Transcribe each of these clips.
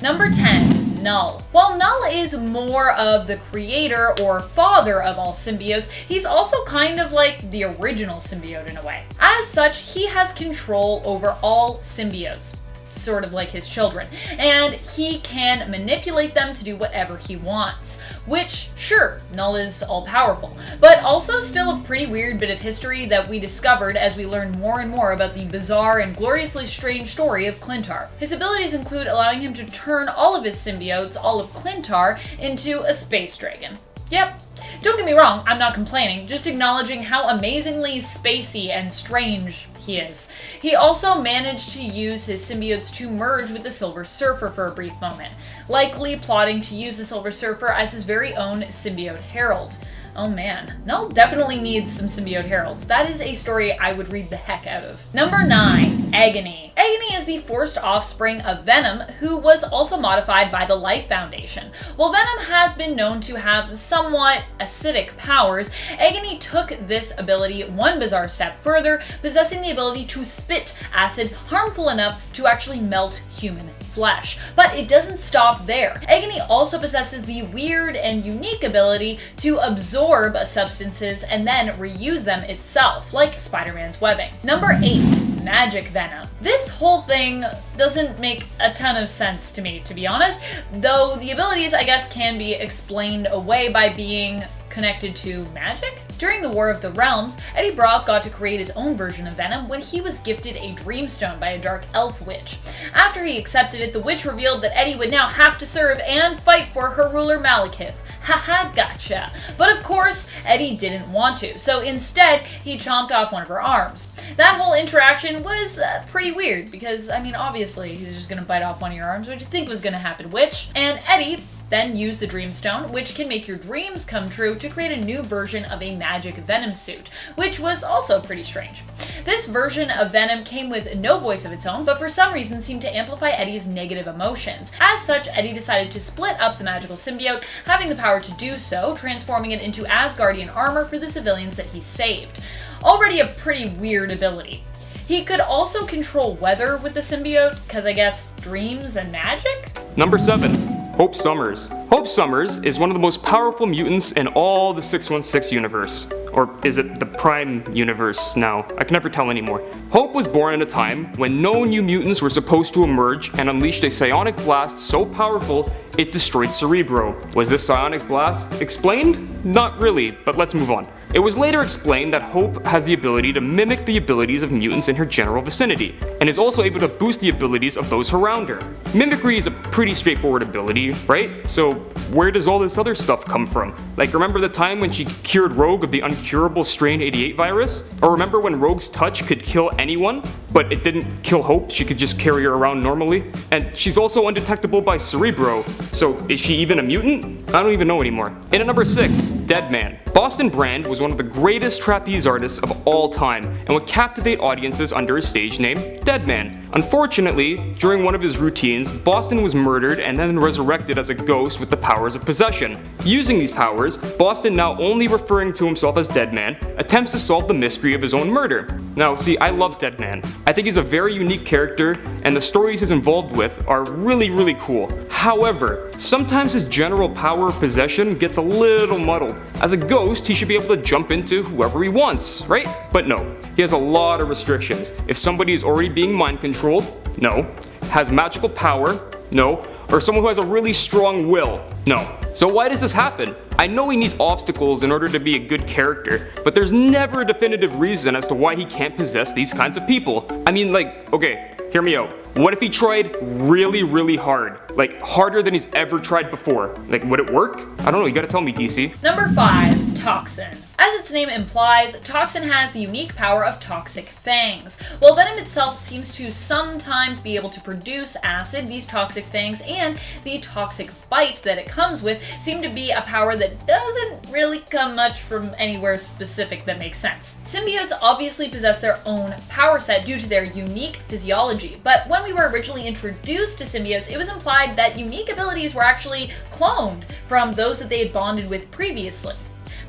Number 10. Null. While Null is more of the creator or father of all symbiotes, he's also kind of like the original symbiote in a way. As such, he has control over all symbiotes, sort of like his children, and he can manipulate them to do whatever he wants, which, sure, Null is all-powerful, but also still a pretty weird bit of history that we discovered as we learned more and more about the bizarre and gloriously strange story of Clintar. His abilities include allowing him to turn all of his symbiotes, all of Clintar, into a space dragon. Yep. Don't get me wrong, I'm not complaining, just acknowledging how amazingly spacey and strange he is. He also managed to use his symbiotes to merge with the Silver Surfer for a brief moment, likely plotting to use the Silver Surfer as his very own symbiote herald. Oh man, Null definitely needs some symbiote heralds. That is a story I would read the heck out of. Number 9. Agony. Agony is the forced offspring of Venom, who was also modified by the Life Foundation. While Venom has been known to have somewhat acidic powers, Agony took this ability one bizarre step further, possessing the ability to spit acid harmful enough to actually melt human flesh. But it doesn't stop there. Agony also possesses the weird and unique ability to absorb substances and then reuse them itself, like Spider-Man's webbing. Number 8. Magic Venom. This whole thing doesn't make a ton of sense to me, to be honest, though the abilities, I guess, can be explained away by being connected to magic? During the War of the Realms, Eddie Brock got to create his own version of Venom when he was gifted a Dreamstone by a dark elf witch. After he accepted it, the witch revealed that Eddie would now have to serve and fight for her ruler Malekith. Haha, gotcha. But of course, Eddie didn't want to, so instead, he chomped off one of her arms. That whole interaction was pretty weird, because, I mean, obviously, he's just gonna bite off one of your arms. What do you think was gonna happen, witch? And Eddie then used the Dreamstone, which can make your dreams come true, to create a new version of a magic Venom suit, which was also pretty strange. This version of Venom came with no voice of its own, but for some reason seemed to amplify Eddie's negative emotions. As such, Eddie decided to split up the magical symbiote, having the power to do so, transforming it into Asgardian armor for the civilians that he saved. Already a pretty weird ability. He could also control weather with the symbiote, because I guess dreams and magic? Number 7. Hope Summers. Hope Summers is one of the most powerful mutants in all the 616 universe. Or is it the Prime universe now? I can never tell anymore. Hope was born at a time when no new mutants were supposed to emerge and unleashed a psionic blast so powerful it destroyed Cerebro. Was this psionic blast explained? Not really, but let's move on. It was later explained that Hope has the ability to mimic the abilities of mutants in her general vicinity, and is also able to boost the abilities of those around her. Mimicry is a pretty straightforward ability, right? So where does all this other stuff come from? Like, remember the time when she cured Rogue of the uncurable Strain 88 virus? Or remember when Rogue's touch could kill anyone, but it didn't kill Hope, she could just carry her around normally? And she's also undetectable by Cerebro, so is she even a mutant? I don't even know anymore. And at number 6, Deadman. Boston Brand was one of the greatest trapeze artists of all time, and would captivate audiences under his stage name, Deadman. Unfortunately, during one of his routines, Boston was murdered and then resurrected as a ghost with the powers of possession. Using these powers, Boston, now only referring to himself as Deadman, attempts to solve the mystery of his own murder. Now, see, I love Deadman. I think he's a very unique character, and the stories he's involved with are really cool. However, sometimes his general power of possession gets a little muddled. As a ghost, he should be able to jump into whoever he wants, right? But no, he has a lot of restrictions. If somebody is already being mind controlled, no. Has magical power, no. Or someone who has a really strong will, no. So why does this happen? I know he needs obstacles in order to be a good character, but there's never a definitive reason as to why he can't possess these kinds of people. I mean, like, okay, hear me out. What if he tried really hard? Like, harder than he's ever tried before? Like, would it work? I don't know, you gotta tell me, DC. Number 5, Toxin. As its name implies, Toxin has the unique power of toxic fangs. While Venom itself seems to sometimes be able to produce acid, these toxic fangs and the toxic bite that it comes with seem to be a power that doesn't really come much from anywhere specific that makes sense. Symbiotes obviously possess their own power set due to their unique physiology, but when we were originally introduced to symbiotes, it was implied that unique abilities were actually cloned from those that they had bonded with previously.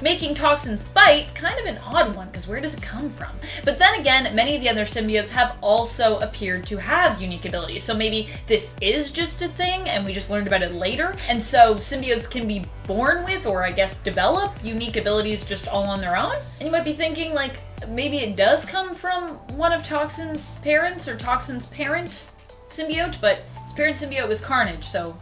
making Toxin's bite kind of an odd one, because where does it come from? But then again, many of the other symbiotes have also appeared to have unique abilities, so maybe this is just a thing and we just learned about it later, and so symbiotes can be born with, or I guess develop, unique abilities just all on their own? And you might be thinking, like, maybe it does come from one of Toxin's parents, or Toxin's parent symbiote, but his parent symbiote was Carnage, so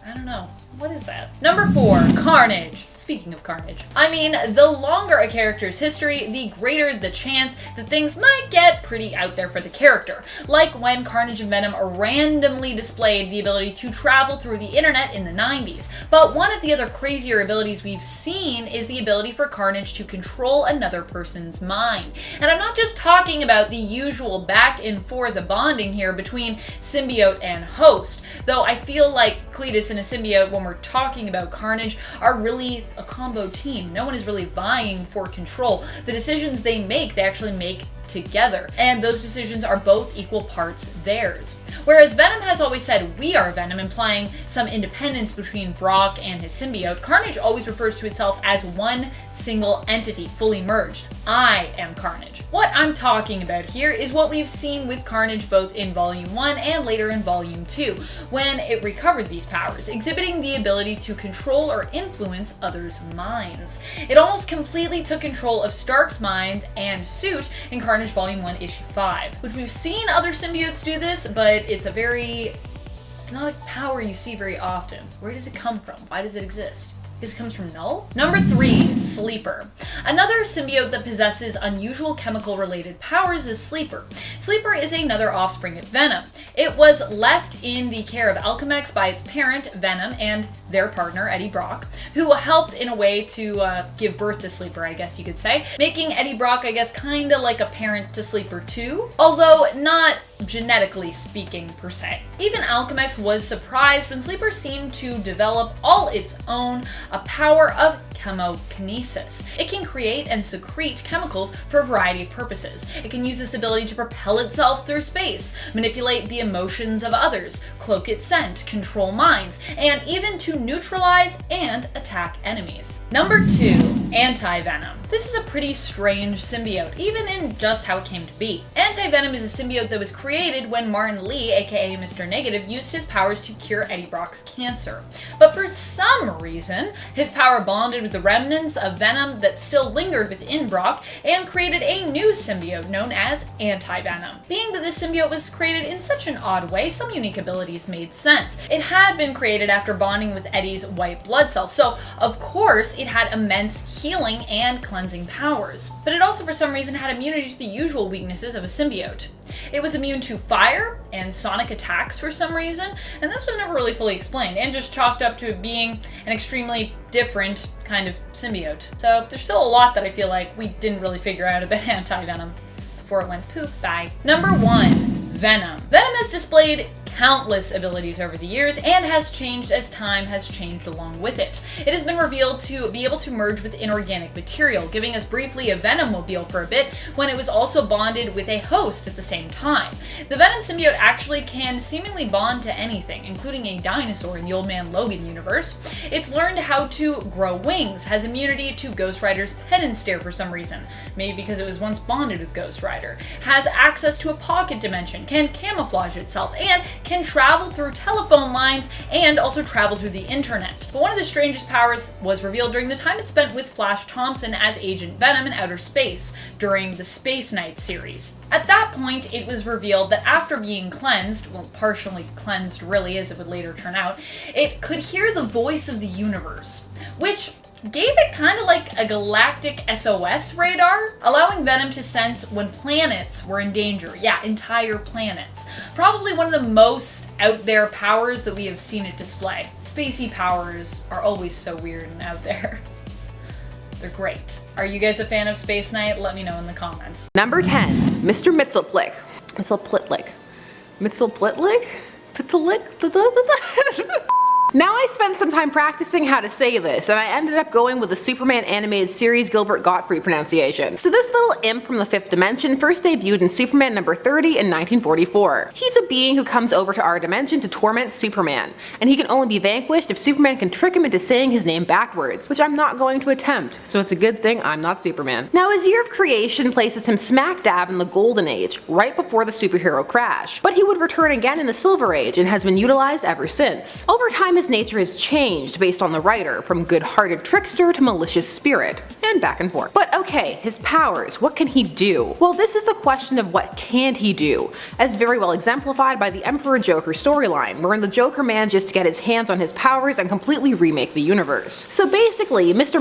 I don't know. What is that? Number 4, Carnage. Speaking of Carnage, I mean, the longer a character's history, the greater the chance that things might get pretty out there for the character. Like when Carnage and Venom randomly displayed the ability to travel through the internet in the 90s. But one of the other crazier abilities we've seen is the ability for Carnage to control another person's mind. And I'm not just talking about the usual back and forth bonding here between symbiote and host, though I feel like Cletus and a symbiote, when we're talking about Carnage, are really a combo team. No one is really vying for control. The decisions they actually make together, and those decisions are both equal parts theirs. Whereas Venom has always said, "We are Venom," implying some independence between Brock and his symbiote, Carnage always refers to itself as one single entity, fully merged. I am Carnage. What I'm talking about here is what we've seen with Carnage both in Volume 1 and later in Volume 2, when it recovered these powers, exhibiting the ability to control or influence others' minds. It almost completely took control of Stark's mind and suit in Carnage Volume 1, Issue 5, which we've seen other symbiotes do this, but it's not a power you see very often. Where does it come from? Why does it exist? Because it comes from Null? Number 3, Sleeper. Another symbiote that possesses unusual chemical-related powers is Sleeper. Sleeper is another offspring of Venom. It was left in the care of Alchemax by its parent, Venom, and their partner, Eddie Brock, who helped in a way to give birth to Sleeper, I guess you could say, making Eddie Brock, I guess, kinda like a parent to Sleeper too, although not genetically speaking per se. Even Alchemax was surprised when Sleeper seemed to develop all its own, a power of chemokinesis. It can create and secrete chemicals for a variety of purposes. It can use this ability to propel itself through space, manipulate the emotions of others, cloak its scent, control minds, and even to neutralize and attack enemies. Number 2, AntiVenom. This is a pretty strange symbiote, even in just how it came to be. AntiVenom is a symbiote that was created when Martin Lee, aka Mr. Negative, used his powers to cure Eddie Brock's cancer. But for some reason, his power bonded with the remnants of Venom that still lingered within Brock and created a new symbiote known as AntiVenom. Being that this symbiote was created in such an odd way, some unique abilities made sense. It had been created after bonding with Eddie's white blood cells, so of course it had immense healing and cleansing powers. But it also for some reason had immunity to the usual weaknesses of a symbiote. It was immune to fire and sonic attacks for some reason, and this was never really fully explained, and just chalked up to it being an extremely different kind of symbiote. So there's still a lot that I feel like we didn't really figure out about AntiVenom before it went poof, bye. Number 1, Venom. Venom has displayed countless abilities over the years and has changed as time has changed along with it. It has been revealed to be able to merge with inorganic material, giving us briefly a Venommobile for a bit when it was also bonded with a host at the same time. The Venom symbiote actually can seemingly bond to anything, including a dinosaur in the Old Man Logan universe. It's learned how to grow wings, has immunity to Ghost Rider's penance stare for some reason, maybe because it was once bonded with Ghost Rider, has access to a pocket dimension, can camouflage itself, and can travel through telephone lines and also travel through the internet. But one of the strangest powers was revealed during the time it spent with Flash Thompson as Agent Venom in outer space during the Space Knight series. At that point, it was revealed that after being cleansed, well, partially cleansed really, as it would later turn out, it could hear the voice of the universe, which gave it kind of like a galactic SOS radar, allowing Venom to sense when planets were in danger. Yeah, entire planets. Probably one of the most out there powers that we have seen it display. Spacey powers are always so weird and out there. They're great. Are you guys a fan of Space Knight? Let me know in the comments. Number 10, Mr. Mitzelplick. Mitzelplitlick. Mitzelplitlick? Pitlick? Now I spent some time practicing how to say this, and I ended up going with the Superman animated series Gilbert Gottfried pronunciation. So this little imp from the 5th dimension first debuted in Superman number 30 in 1944. He's a being who comes over to our dimension to torment Superman, and he can only be vanquished if Superman can trick him into saying his name backwards, which I'm not going to attempt, so it's a good thing I'm not Superman. Now his year of creation places him smack dab in the Golden Age, right before the superhero crash, but he would return again in the Silver Age and has been utilized ever since. Over time his nature has changed based on the writer, from good-hearted trickster to malicious spirit, and back and forth. But okay, his powers, what can he do? Well, this is a question of what can't he do, as very well exemplified by the Emperor Joker storyline, wherein the Joker manages to get his hands on his powers and completely remake the universe. So basically, Mr.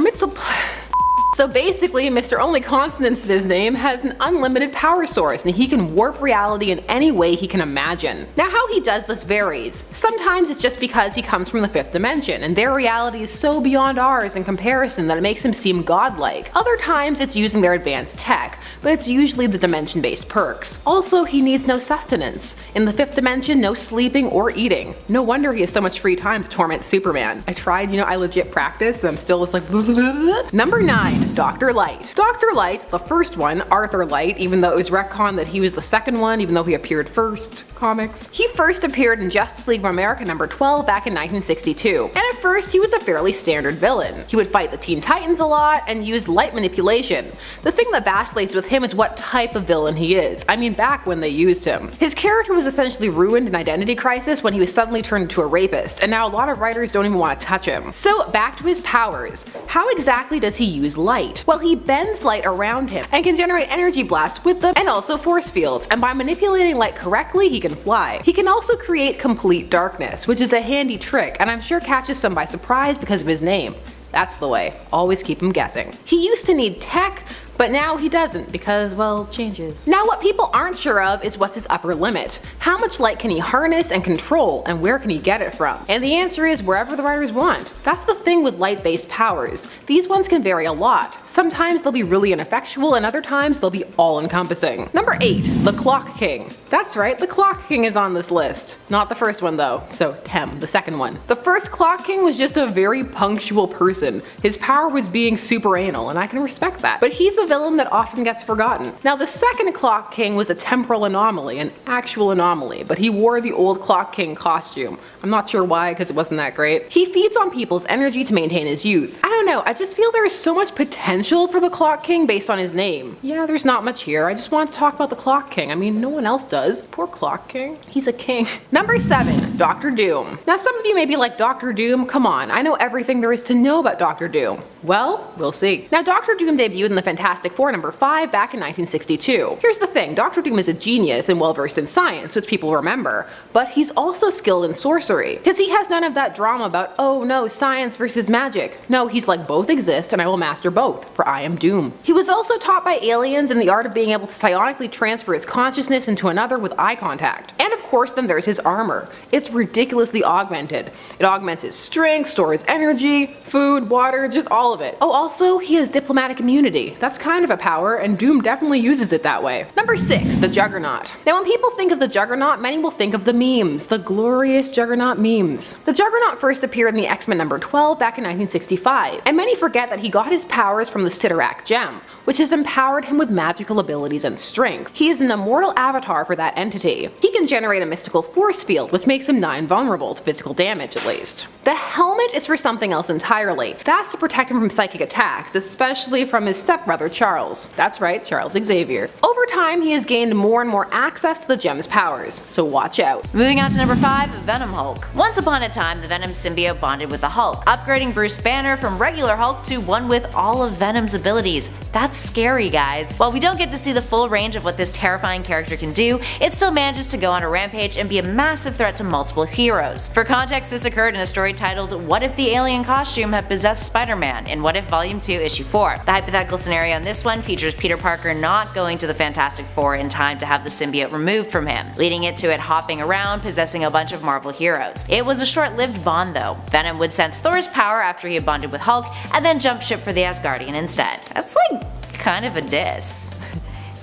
Only Consonants in his name has an unlimited power source, and he can warp reality in any way he can imagine. Now how he does this varies. Sometimes it's just because he comes from the 5th dimension, and their reality is so beyond ours in comparison that it makes him seem godlike. Other times it's using their advanced tech, but it's usually the dimension-based perks. Also, he needs no sustenance. In the 5th dimension, no sleeping or eating. No wonder he has so much free time to torment Superman. I tried, I legit practiced, and I'm still just like blah, blah, blah, blah. Number 9. Dr. Light. Dr. Light, the first one, Arthur Light, even though it was retconned that he was the second one, even though he appeared first. Comics. He first appeared in Justice League of America number 12 back in 1962, and at first he was a fairly standard villain. He would fight the Teen Titans a lot and use light manipulation. The thing that vacillates with him is what type of villain he is. I mean, back when they used him. His character was essentially ruined in Identity Crisis when he was suddenly turned into a rapist, and now a lot of writers don't even want to touch him. So back to his powers. How exactly does he use light? Well, he bends light around him and can generate energy blasts with them, and also force fields, and by manipulating light correctly he can fly. He can also create complete darkness, which is a handy trick, and I'm sure catches some by surprise because of his name. That's the way. Always keep him guessing. He used to need tech, but now he doesn't because, well, changes. Now what people aren't sure of is what's his upper limit. How much light can he harness and control, and where can he get it from? And the answer is wherever the writers want. That's the thing with light-based powers. These ones can vary a lot. Sometimes they'll be really ineffectual, and other times they'll be all-encompassing. Number 8. The Clock King. That's right, the Clock King is on this list. Not the first one though, so Tem, the second one. The first Clock King was just a very punctual person. His power was being super anal, and I can respect that. But he's a villain that often gets forgotten. Now the second Clock King was a temporal anomaly, an actual anomaly, but he wore the old Clock King costume. I'm not sure why, because it wasn't that great. He feeds on people's energy to maintain his youth. I don't know, I just feel there is so much potential for the Clock King based on his name. Yeah, there's not much here, I just want to talk about the Clock King. I mean, no one else does. Poor Clock King. He's a king. Number 7. Dr. Doom. Now some of you may be like, Dr. Doom? Come on, I know everything there is to know about Dr. Doom. Well, we'll see. Now Dr. Doom debuted in the Fantastic Four number 5 back in 1962. Here's the thing, Dr. Doom is a genius and well versed in science, which people remember, but he's also skilled in sorcery, because he has none of that drama about, oh no, science versus magic. No, he's like, both exist and I will master both, for I am Doom. He was also taught by aliens in the art of being able to psionically transfer his consciousness into another with eye contact. And of course then there's his armor. It's ridiculously augmented. It augments his strength, stores energy, food, water, just all of it. Oh, also, he has diplomatic immunity. That's kind of a power, and Doom definitely uses it that way. Number 6. The Juggernaut. Now when people think of the Juggernaut, many will think of the memes, the glorious Juggernaut memes. The Juggernaut first appeared in the X-Men number 12 back in 1965, and many forget that he got his powers from the Sidorak gem, which has empowered him with magical abilities and strength. He is an immortal avatar for that entity. He can generate a mystical force field, which makes him nigh invulnerable to physical damage at least. The helmet is for something else entirely. That's to protect him from psychic attacks, especially from his stepbrother Charles. That's right, Charles Xavier. Over time, he has gained more and more access to the gem's powers, so watch out. Moving on to number 5, Venom Hulk. Once upon a time, the Venom symbiote bonded with the Hulk, upgrading Bruce Banner from regular Hulk to one with all of Venom's abilities. That's scary, guys. While we don't get to see the full range of what this terrifying character can do, it still manages to go on a rampage and be a massive threat to multiple heroes. For context, this occurred in a story titled What If the Alien Costume Had Possessed Spider-Man in What If Volume 2 Issue 4. The hypothetical scenario in this one features Peter Parker not going to the Fantastic Four in time to have the symbiote removed from him, leading it to it hopping around possessing a bunch of Marvel heroes. It was a short-lived bond though. Venom would sense Thor's power after he had bonded with Hulk and then jump ship for the Asgardian instead. That's like kind of a diss.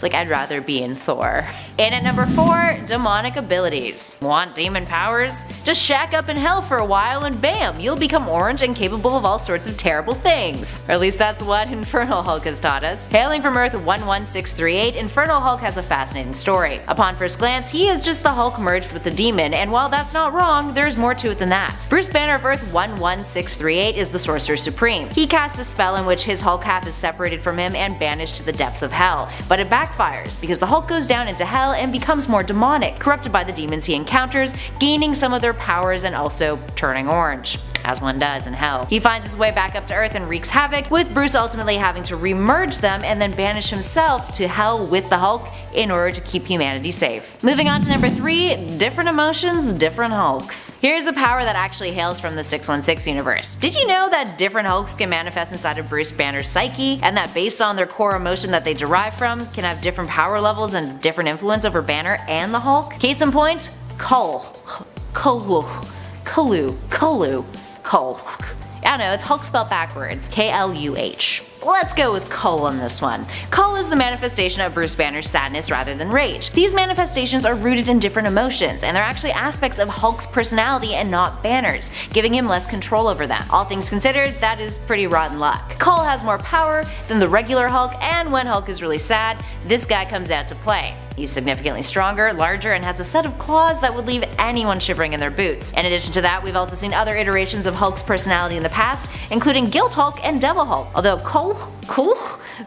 It's like I'd rather be in Thor. And at number 4, demonic abilities. Want demon powers? Just shack up in hell for a while and bam, you'll become orange and capable of all sorts of terrible things. Or at least that's what Inferno Hulk has taught us. Hailing from Earth 11638, Inferno Hulk has a fascinating story. Upon first glance, he is just the Hulk merged with the demon, and while that's not wrong, there's more to it than that. Bruce Banner of Earth 11638 is the Sorcerer Supreme. He casts a spell in which his Hulk half is separated from him and banished to the depths of hell, but it backfires because the Hulk goes down into hell and becomes more demonic, corrupted by the demons he encounters, gaining some of their powers and also turning orange, as one does in hell. He finds his way back up to Earth and wreaks havoc, with Bruce ultimately having to remerge them and then banish himself to hell with the Hulk in order to keep humanity safe. Moving on to number 3, different emotions, different Hulks. Here's a power that actually hails from the 616 universe. Did you know that different Hulks can manifest inside of Bruce Banner's psyche, and that based on their core emotion that they derive from, can have different power levels and different influence over Banner and the Hulk? Case in point, Kul. I don't know, it's Hulk spelled backwards. K-L-U-H. Let's go with Kul on this one. Kul is the manifestation of Bruce Banner's sadness rather than rage. These manifestations are rooted in different emotions, and they're actually aspects of Hulk's personality and not Banner's, giving him less control over them. All things considered, that is pretty rotten luck. Kul has more power than the regular Hulk, and when Hulk is really sad, this guy comes out to play. He's significantly stronger, larger, and has a set of claws that would leave anyone shivering in their boots. In addition to that, we've also seen other iterations of Hulk's personality in the past, including Guilt Hulk and Devil Hulk, although Kul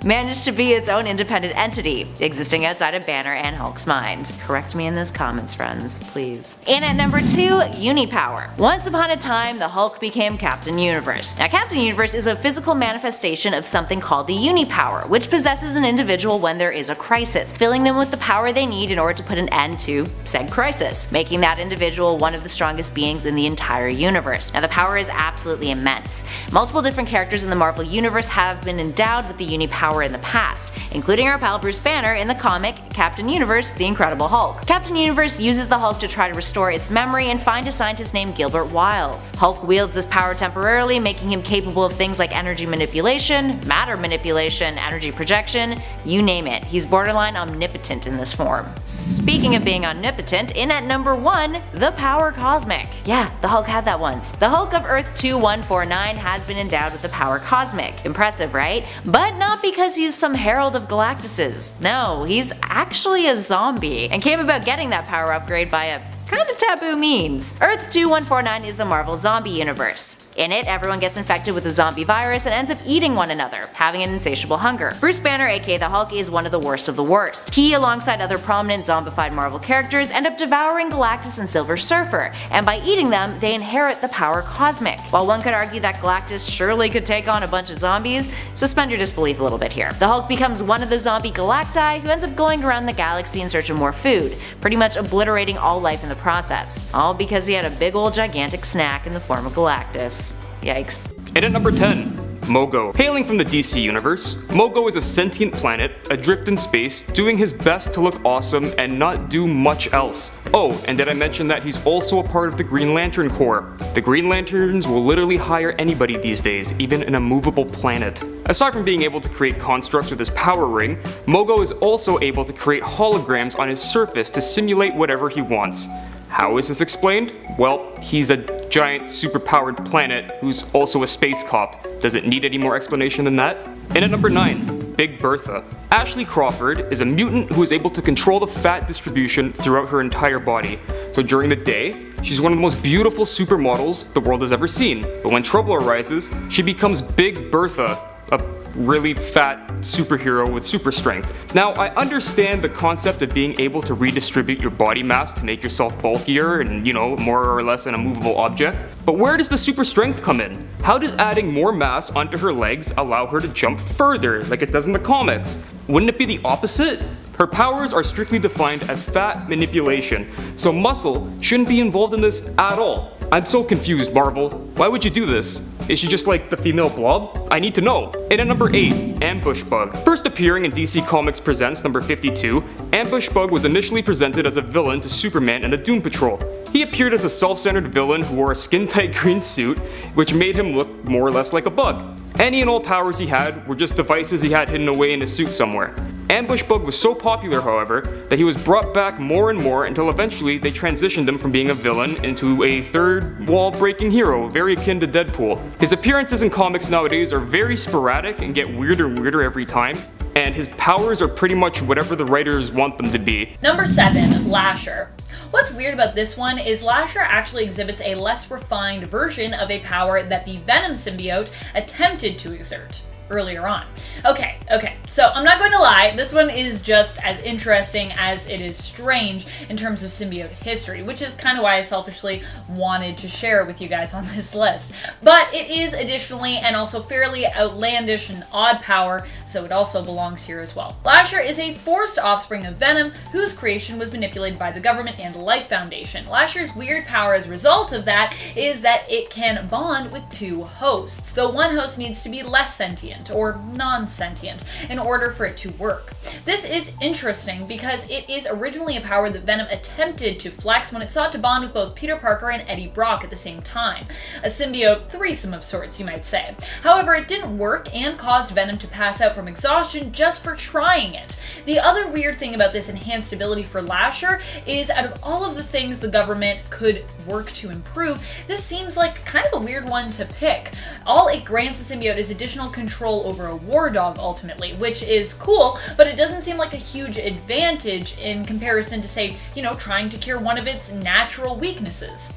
managed to be its own independent entity, existing outside of Banner and Hulk's mind. Correct me in those comments, friends, please. And at number 2, Uni Power. Once upon a time, the Hulk became Captain Universe. Now, Captain Universe is a physical manifestation of something called the Uni Power, which possesses an individual when there is a crisis, filling them with the power they need in order to put an end to said crisis, making that individual one of the strongest beings in the entire universe. Now, the power is absolutely immense. Multiple different characters in the Marvel Universe have been endowed with the Uni Power in the past, including our pal Bruce Banner in the comic Captain Universe The Incredible Hulk. Captain Universe uses the Hulk to try to restore its memory and find a scientist named Gilbert Wiles. Hulk wields this power temporarily, making him capable of things like energy manipulation, matter manipulation, energy projection, you name it. He's borderline omnipotent in this form. Speaking of being omnipotent, in at number 1, the Power Cosmic. Yeah, the Hulk had that once. The Hulk of Earth 2149 has been endowed with the Power Cosmic. Impressive, right? But not because he's some herald of Galactus's. No, he's actually a zombie, and came about getting that power upgrade by a kind of taboo means. Earth 2149 is the Marvel Zombie Universe. In it, everyone gets infected with a zombie virus and ends up eating one another, having an insatiable hunger. Bruce Banner, aka the Hulk, is one of the worst of the worst. He, alongside other prominent zombified Marvel characters, end up devouring Galactus and Silver Surfer, and by eating them, they inherit the Power Cosmic. While one could argue that Galactus surely could take on a bunch of zombies, suspend your disbelief a little bit here. The Hulk becomes one of the zombie Galacti who ends up going around the galaxy in search of more food, pretty much obliterating all life in the process. All because he had a big old gigantic snack in the form of Galactus. Yikes. And at number 10, MoGo. Hailing from the DC universe, MoGo is a sentient planet adrift in space, doing his best to look awesome and not do much else. Oh, and did I mention that he's also a part of the Green Lantern Corps? The Green Lanterns will literally hire anybody these days, even an immovable planet. Aside from being able to create constructs with his power ring, MoGo is also able to create holograms on his surface to simulate whatever he wants. How is this explained? Well, he's a giant superpowered planet who's also a space cop. Does it need any more explanation than that? And at number 9, Big Bertha. Ashley Crawford is a mutant who is able to control the fat distribution throughout her entire body. So during the day, she's one of the most beautiful supermodels the world has ever seen. But when trouble arises, she becomes Big Bertha, a really fat superhero with super strength. Now, I understand the concept of being able to redistribute your body mass to make yourself bulkier and, more or less an immovable object, but where does the super strength come in? How does adding more mass onto her legs allow her to jump further, like it does in the comics? Wouldn't it be the opposite? Her powers are strictly defined as fat manipulation, so muscle shouldn't be involved in this at all. I'm so confused, Marvel. Why would you do this? Is she just like the female Blob? I need to know. And at number 8, Ambush Bug. First appearing in DC Comics Presents number 52, Ambush Bug was initially presented as a villain to Superman and the Doom Patrol. He appeared as a self-centered villain who wore a skin-tight green suit, which made him look more or less like a bug. Any and all powers he had were just devices he had hidden away in his suit somewhere. Ambush Bug was so popular, however, that he was brought back more and more until eventually they transitioned him from being a villain into a third wall breaking hero, very akin to Deadpool. His appearances in comics nowadays are very sporadic and get weirder and weirder every time, and his powers are pretty much whatever the writers want them to be. Number 7, Lasher. What's weird about this one is Lasher actually exhibits a less refined version of a power that the Venom symbiote attempted to exert earlier on. Okay, so I'm not going to lie, this one is just as interesting as it is strange in terms of symbiote history, which is kind of why I selfishly wanted to share it with you guys on this list. But it is additionally and also fairly outlandish and odd power, so it also belongs here as well. Lasher is a forced offspring of Venom, whose creation was manipulated by the government and the Life Foundation. Lasher's weird power as a result of that is that it can bond with 2 hosts, though one host needs to be less sentient or non-sentient in order for it to work. This is interesting because it is originally a power that Venom attempted to flex when it sought to bond with both Peter Parker and Eddie Brock at the same time. A symbiote threesome of sorts, you might say. However, it didn't work and caused Venom to pass out from exhaustion just for trying it. The other weird thing about this enhanced ability for Lasher is out of all of the things the government could work to improve, this seems like kind of a weird one to pick. All it grants the symbiote is additional control over a war dog ultimately, which is cool, but it doesn't seem like a huge advantage in comparison to, say, trying to cure one of its natural weaknesses,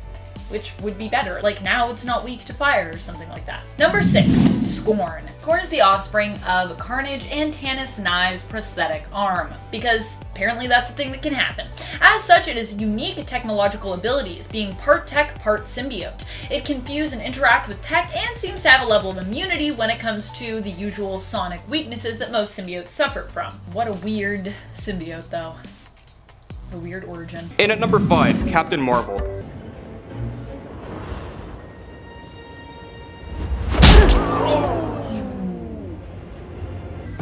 which would be better. Like, now it's not weak to fire or something like that. Number 6, Scorn. Scorn is the offspring of Carnage and Tanis Knives' prosthetic arm, because apparently that's a thing that can happen. As such, it has unique technological abilities, being part tech, part symbiote. It can fuse and interact with tech and seems to have a level of immunity when it comes to the usual sonic weaknesses that most symbiotes suffer from. What a weird symbiote, though. A weird origin. And at number 5, Captain Marvel.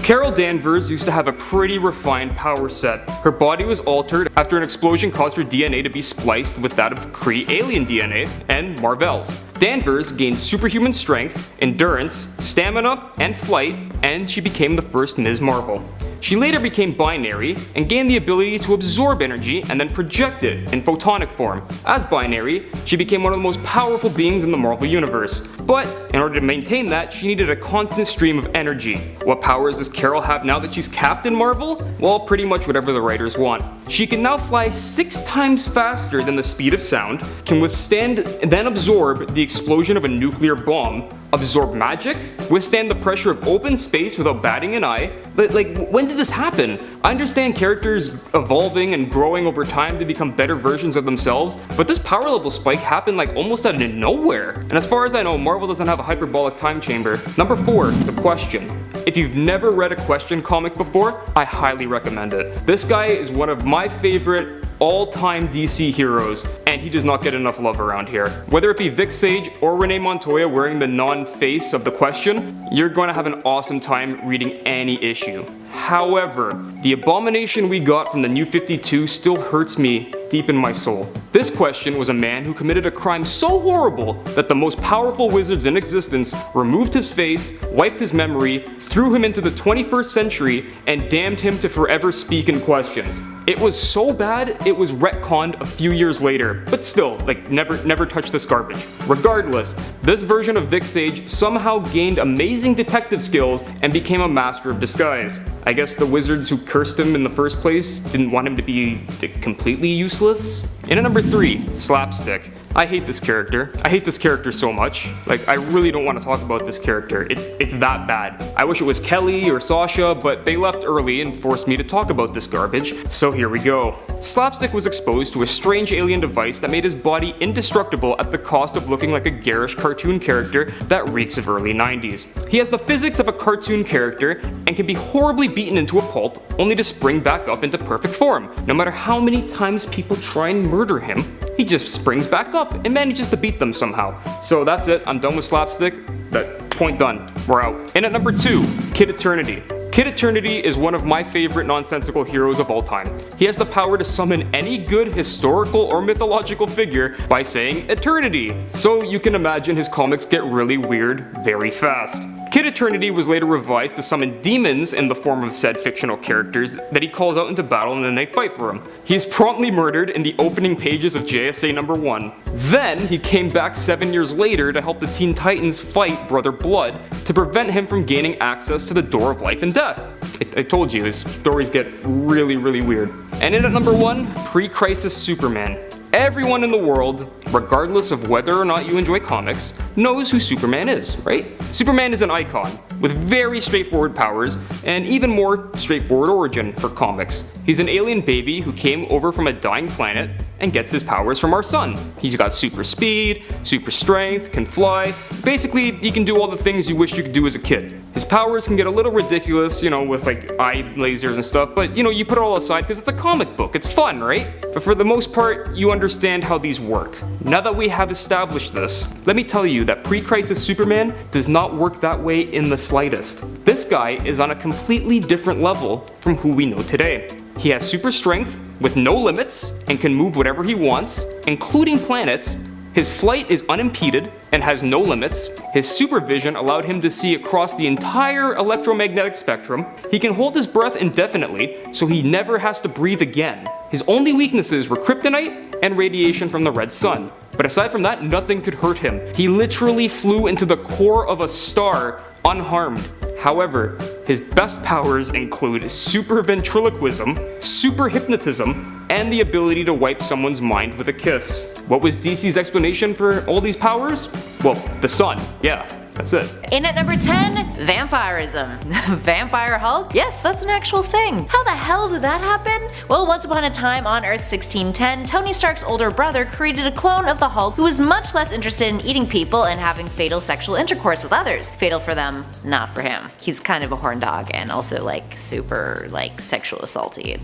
Carol Danvers used to have a pretty refined power set. Her body was altered after an explosion caused her DNA to be spliced with that of Kree alien DNA and Mar-Vell's. Danvers gained superhuman strength, endurance, stamina, and flight, and she became the first Ms. Marvel. She later became binary and gained the ability to absorb energy and then project it in photonic form. As binary, she became one of the most powerful beings in the Marvel Universe. But in order to maintain that, she needed a constant stream of energy. What powers does Carol have now that she's Captain Marvel? Well, pretty much whatever the writers want. She can now fly 6 times faster than the speed of sound, can withstand and then absorb the explosion of a nuclear bomb, absorb magic, withstand the pressure of open space without batting an eye. But when did this happen? I understand characters evolving and growing over time to become better versions of themselves, but this power level spike happened almost out of nowhere. And as far as I know, Marvel doesn't have a hyperbolic time chamber. Number 4, The Question. If you've never read a Question comic before, I highly recommend it. This guy is one of my favorite all-time DC heroes, and he does not get enough love around here. Whether it be Vic Sage or Renee Montoya wearing the non-face of The Question, you're going to have an awesome time reading any issue. However, the abomination we got from the New 52 still hurts me deep in my soul. This Question was a man who committed a crime so horrible that the most powerful wizards in existence removed his face, wiped his memory, threw him into the 21st century, and damned him to forever speak in questions. It was so bad, it was retconned a few years later, but still, never touch this garbage. Regardless, this version of Vic Sage somehow gained amazing detective skills and became a master of disguise. I guess the wizards who cursed him in the first place didn't want him to be completely useless. And at number 3, Slapstick. I hate this character. I hate this character so much. I really don't want to talk about this character. It's that bad. I wish it was Kelly or Sasha, but they left early and forced me to talk about this garbage, so here we go. Slapstick was exposed to a strange alien device that made his body indestructible at the cost of looking like a garish cartoon character that reeks of early 90s. He has the physics of a cartoon character and can be horribly beaten into a pulp, only to spring back up into perfect form. No matter how many times people try and murder him, he just springs back up and manages to beat them somehow. So that's it, I'm done with Slapstick. That point done, we're out. And at number 2, Kid Eternity. Kid Eternity is one of my favorite nonsensical heroes of all time. He has the power to summon any good historical or mythological figure by saying Eternity. So you can imagine his comics get really weird very fast. Kid Eternity was later revised to summon demons in the form of said fictional characters that he calls out into battle and then they fight for him. He is promptly murdered in the opening pages of JSA number 1. Then he came back 7 years later to help the Teen Titans fight Brother Blood to prevent him from gaining access to the Door of Life and Death. I told you, his stories get really weird. And in at number 1, Pre-Crisis Superman. Everyone in the world, regardless of whether or not you enjoy comics, knows who Superman is, right? Superman is an icon, with very straightforward powers, and even more straightforward origin for comics. He's an alien baby who came over from a dying planet and gets his powers from our sun. He's got super speed, super strength, can fly. Basically, he can do all the things you wish you could do as a kid. His powers can get a little ridiculous, with like eye lasers and stuff, but you put it all aside because it's a comic book, it's fun, right? But for the most part, you understand how these work. Now that we have established this, let me tell you that Pre-Crisis Superman does not work that way in the slightest. This guy is on a completely different level from who we know today. He has super strength with no limits and can move whatever he wants, including planets. His flight is unimpeded and has no limits. His supervision allowed him to see across the entire electromagnetic spectrum. He can hold his breath indefinitely, so he never has to breathe again. His only weaknesses were kryptonite and radiation from the red sun. But aside from that, nothing could hurt him. He literally flew into the core of a star unharmed. However, his best powers include super ventriloquism, super hypnotism, and the ability to wipe someone's mind with a kiss. What was DC's explanation for all these powers? Well, the sun, yeah. That's it. In at number 10, vampirism. Vampire Hulk? Yes, that's an actual thing. How the hell did that happen? Well, once upon a time on Earth 1610, Tony Stark's older brother created a clone of the Hulk who was much less interested in eating people and having fatal sexual intercourse with others. Fatal for them, not for him. He's kind of a horn dog and also super sexual assaulty.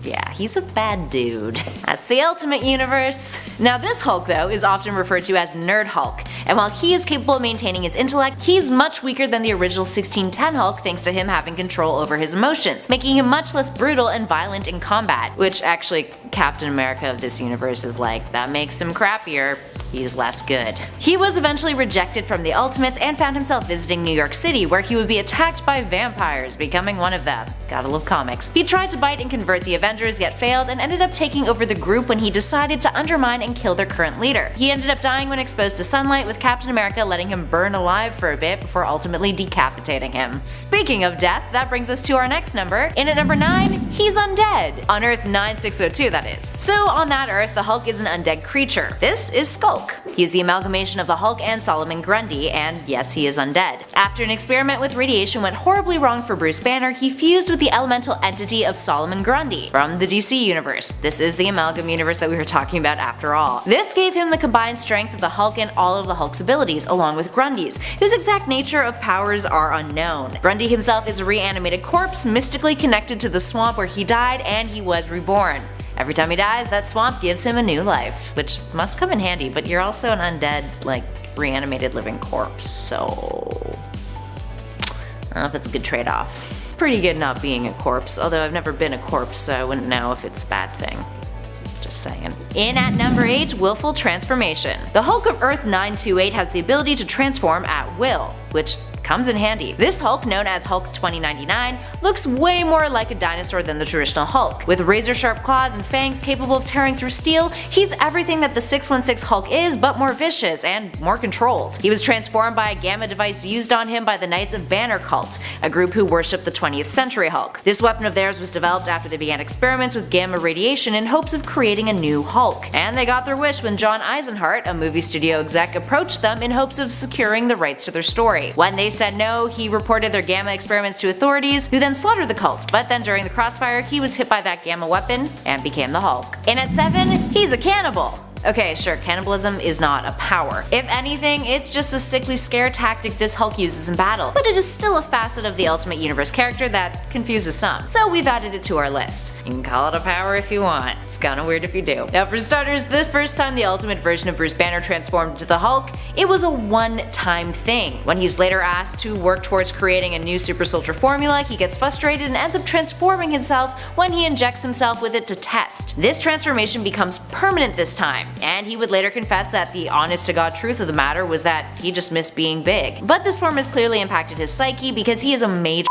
Yeah, he's a bad dude. That's the Ultimate Universe. Now this Hulk though is often referred to as Nerd Hulk, and while he is capable of maintaining his intellect, he's much weaker than the original 1610 Hulk thanks to him having control over his emotions, making him much less brutal and violent in combat, which actually Captain America of this universe is like, that makes him crappier. He's less good. He was eventually rejected from the Ultimates and found himself visiting New York City where he would be attacked by vampires, becoming one of them. Gotta love comics. He tried to bite and convert the Avengers, yet failed, and ended up taking over the group when he decided to undermine and kill their current leader. He ended up dying when exposed to sunlight, with Captain America letting him burn alive for a bit before ultimately decapitating him. Speaking of death, that brings us to our next number. In at number 9, he's undead. On Earth 9602, that is. So on that Earth, the Hulk is an undead creature. This is Skulk. He is the amalgamation of the Hulk and Solomon Grundy, and yes, he is undead. After an experiment with radiation went horribly wrong for Bruce Banner, he fused with the elemental entity of Solomon Grundy from the DC universe. This is the amalgam universe that we were talking about after all. This gave him the combined strength of the Hulk and all of the Hulk's abilities, along with Grundy's, whose exact nature of powers are unknown. Grundy himself is a reanimated corpse, mystically connected to the swamp where he died, and he was reborn. Every time he dies, that swamp gives him a new life, which must come in handy, but you're also an undead, reanimated living corpse, so I don't know if it's a good trade-off. Pretty good not being a corpse, although I've never been a corpse, so I wouldn't know if it's a bad thing. Just saying. In at number 8, Willful Transformation. The Hulk of Earth 928 has the ability to transform at will, which comes in handy. This Hulk, known as Hulk 2099, looks way more like a dinosaur than the traditional Hulk. With razor-sharp claws and fangs capable of tearing through steel, he's everything that the 616 Hulk is, but more vicious and more controlled. He was transformed by a gamma device used on him by the Knights of Banner cult, a group who worshipped the 20th century Hulk. This weapon of theirs was developed after they began experiments with gamma radiation in hopes of creating a new Hulk. And they got their wish when John Eisenhart, a movie studio exec, approached them in hopes of securing the rights to their story. When they said no, he reported their gamma experiments to authorities, who then slaughtered the cult, but then during the crossfire he was hit by that gamma weapon and became the Hulk. In at 7, he's a cannibal. Okay, sure, cannibalism is not a power. If anything, it's just a sickly scare tactic this Hulk uses in battle, but it is still a facet of the Ultimate Universe character that confuses some, so we've added it to our list. You can call it a power if you want, it's kinda weird if you do. Now for starters, the first time the Ultimate version of Bruce Banner transformed into the Hulk, it was a one-time thing. When he's later asked to work towards creating a new super soldier formula, he gets frustrated and ends up transforming himself when he injects himself with it to test. This transformation becomes permanent this time. and he would later confess that the honest-to-God truth of the matter was that he just missed being big. But this form has clearly impacted his psyche because he is a major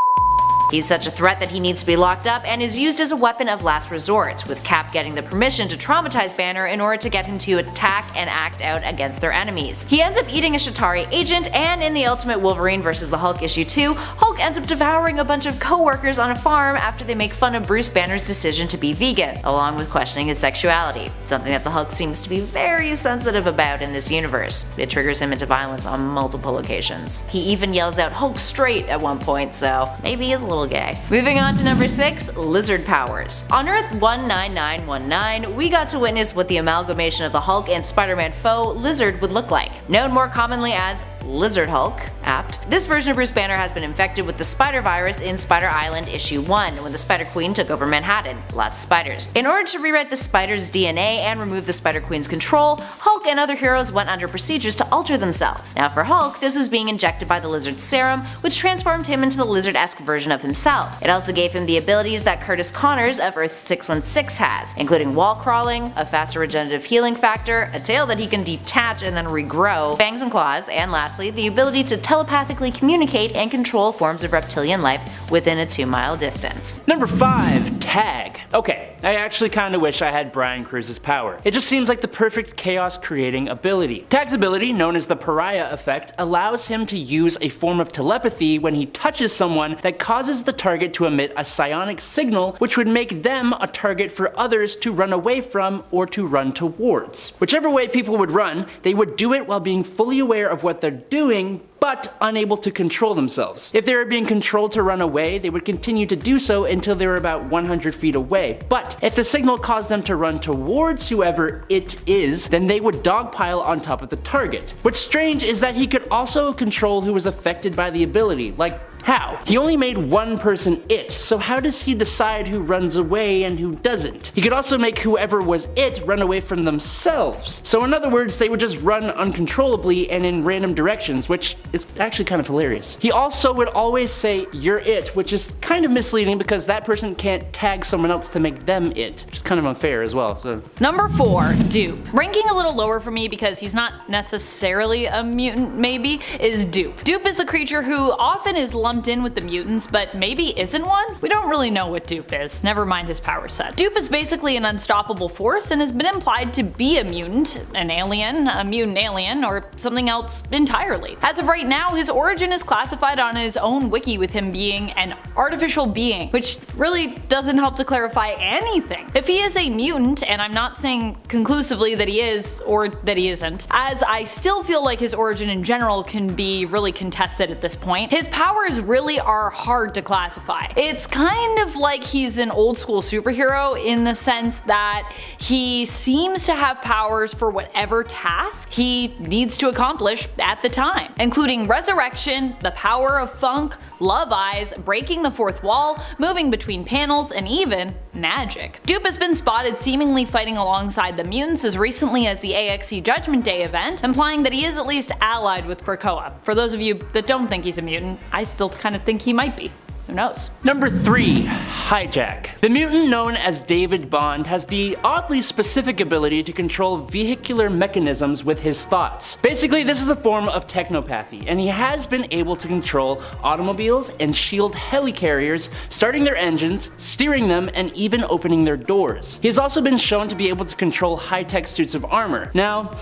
He's such a threat that he needs to be locked up and is used as a weapon of last resort, with Cap getting the permission to traumatize Banner in order to get him to attack and act out against their enemies. He ends up eating a Chitauri agent, and in the Ultimate Wolverine vs. the Hulk issue 2, Hulk ends up devouring a bunch of co-workers on a farm after they make fun of Bruce Banner's decision to be vegan, along with questioning his sexuality, something that the Hulk seems to be very sensitive about in this universe. It triggers him into violence on multiple occasions. He even yells out Hulk straight at one point, so maybe he's a little gay. Moving on to number 6, Lizard Powers. On Earth 19919, we got to witness what the amalgamation of the Hulk and Spider-Man foe, Lizard, would look like. Known more commonly as Lizard Hulk, apt. This version of Bruce Banner has been infected with the spider virus in Spider Island issue 1, when the Spider Queen took over Manhattan. Lots of spiders. In order to rewrite the spider's DNA and remove the Spider Queen's control, Hulk and other heroes went under procedures to alter themselves. Now for Hulk, this was being injected by the Lizard's serum, which transformed him into the lizard-esque version of himself. It also gave him the abilities that Curtis Connors of Earth 616 has, including wall crawling, a faster regenerative healing factor, a tail that he can detach and then regrow, fangs and claws, and lastly, the ability to telepathically communicate and control forms of reptilian life within a 2-mile distance. Number 5, Tag. Okay, I actually kinda wish I had Bryan Cruz's power. It just seems like the perfect chaos creating ability. Tag's ability, known as the Pariah effect, allows him to use a form of telepathy when he touches someone that causes the target to emit a psionic signal, which would make them a target for others to run away from or to run towards. Whichever way people would run, they would do it while being fully aware of what they're doing, but unable to control themselves. If they were being controlled to run away, they would continue to do so until they were about 100 feet away. But if the signal caused them to run towards whoever it is, then they would dogpile on top of the target. What's strange is that he could also control who was affected by the ability, like how? He only made one person it, so how does he decide who runs away and who doesn't? He could also make whoever was it run away from themselves. So in other words, they would just run uncontrollably and in random directions, which is actually kind of hilarious. He also would always say, "You're it," which is kind of misleading because that person can't tag someone else to make them it. Which is kind of unfair as well, so. Number 4, Dupe. Ranking a little lower for me because he's not necessarily a mutant maybe, is Dupe. Dupe is a creature who often is lumped in with the mutants, but maybe isn't one? We don't really know what Dupe is, never mind his power set. Dupe is basically an unstoppable force and has been implied to be a mutant, an alien, a mutant alien, or something else entirely. As of right now, his origin is classified on his own wiki with him being an artificial being, which really doesn't help to clarify anything. If he is a mutant, and I'm not saying conclusively that he is or that he isn't, as I still feel like his origin in general can be really contested at this point, his powers really are hard to classify. It's kind of like he's an old school superhero in the sense that he seems to have powers for whatever task he needs to accomplish at the time, including resurrection, the power of funk, love eyes, breaking the fourth wall, moving between panels, and even magic. Dupe has been spotted seemingly fighting alongside the mutants as recently as the AXE Judgment Day event, implying that he is at least allied with Krakoa. For those of you that don't think he's a mutant, I still kind of think he might be. Who knows? Number 3, Hijack. The mutant known as David Bond has the oddly specific ability to control vehicular mechanisms with his thoughts. Basically, this is a form of technopathy, and he has been able to control automobiles and shield helicarriers, starting their engines, steering them, and even opening their doors. He has also been shown to be able to control high-tech suits of armor. Now,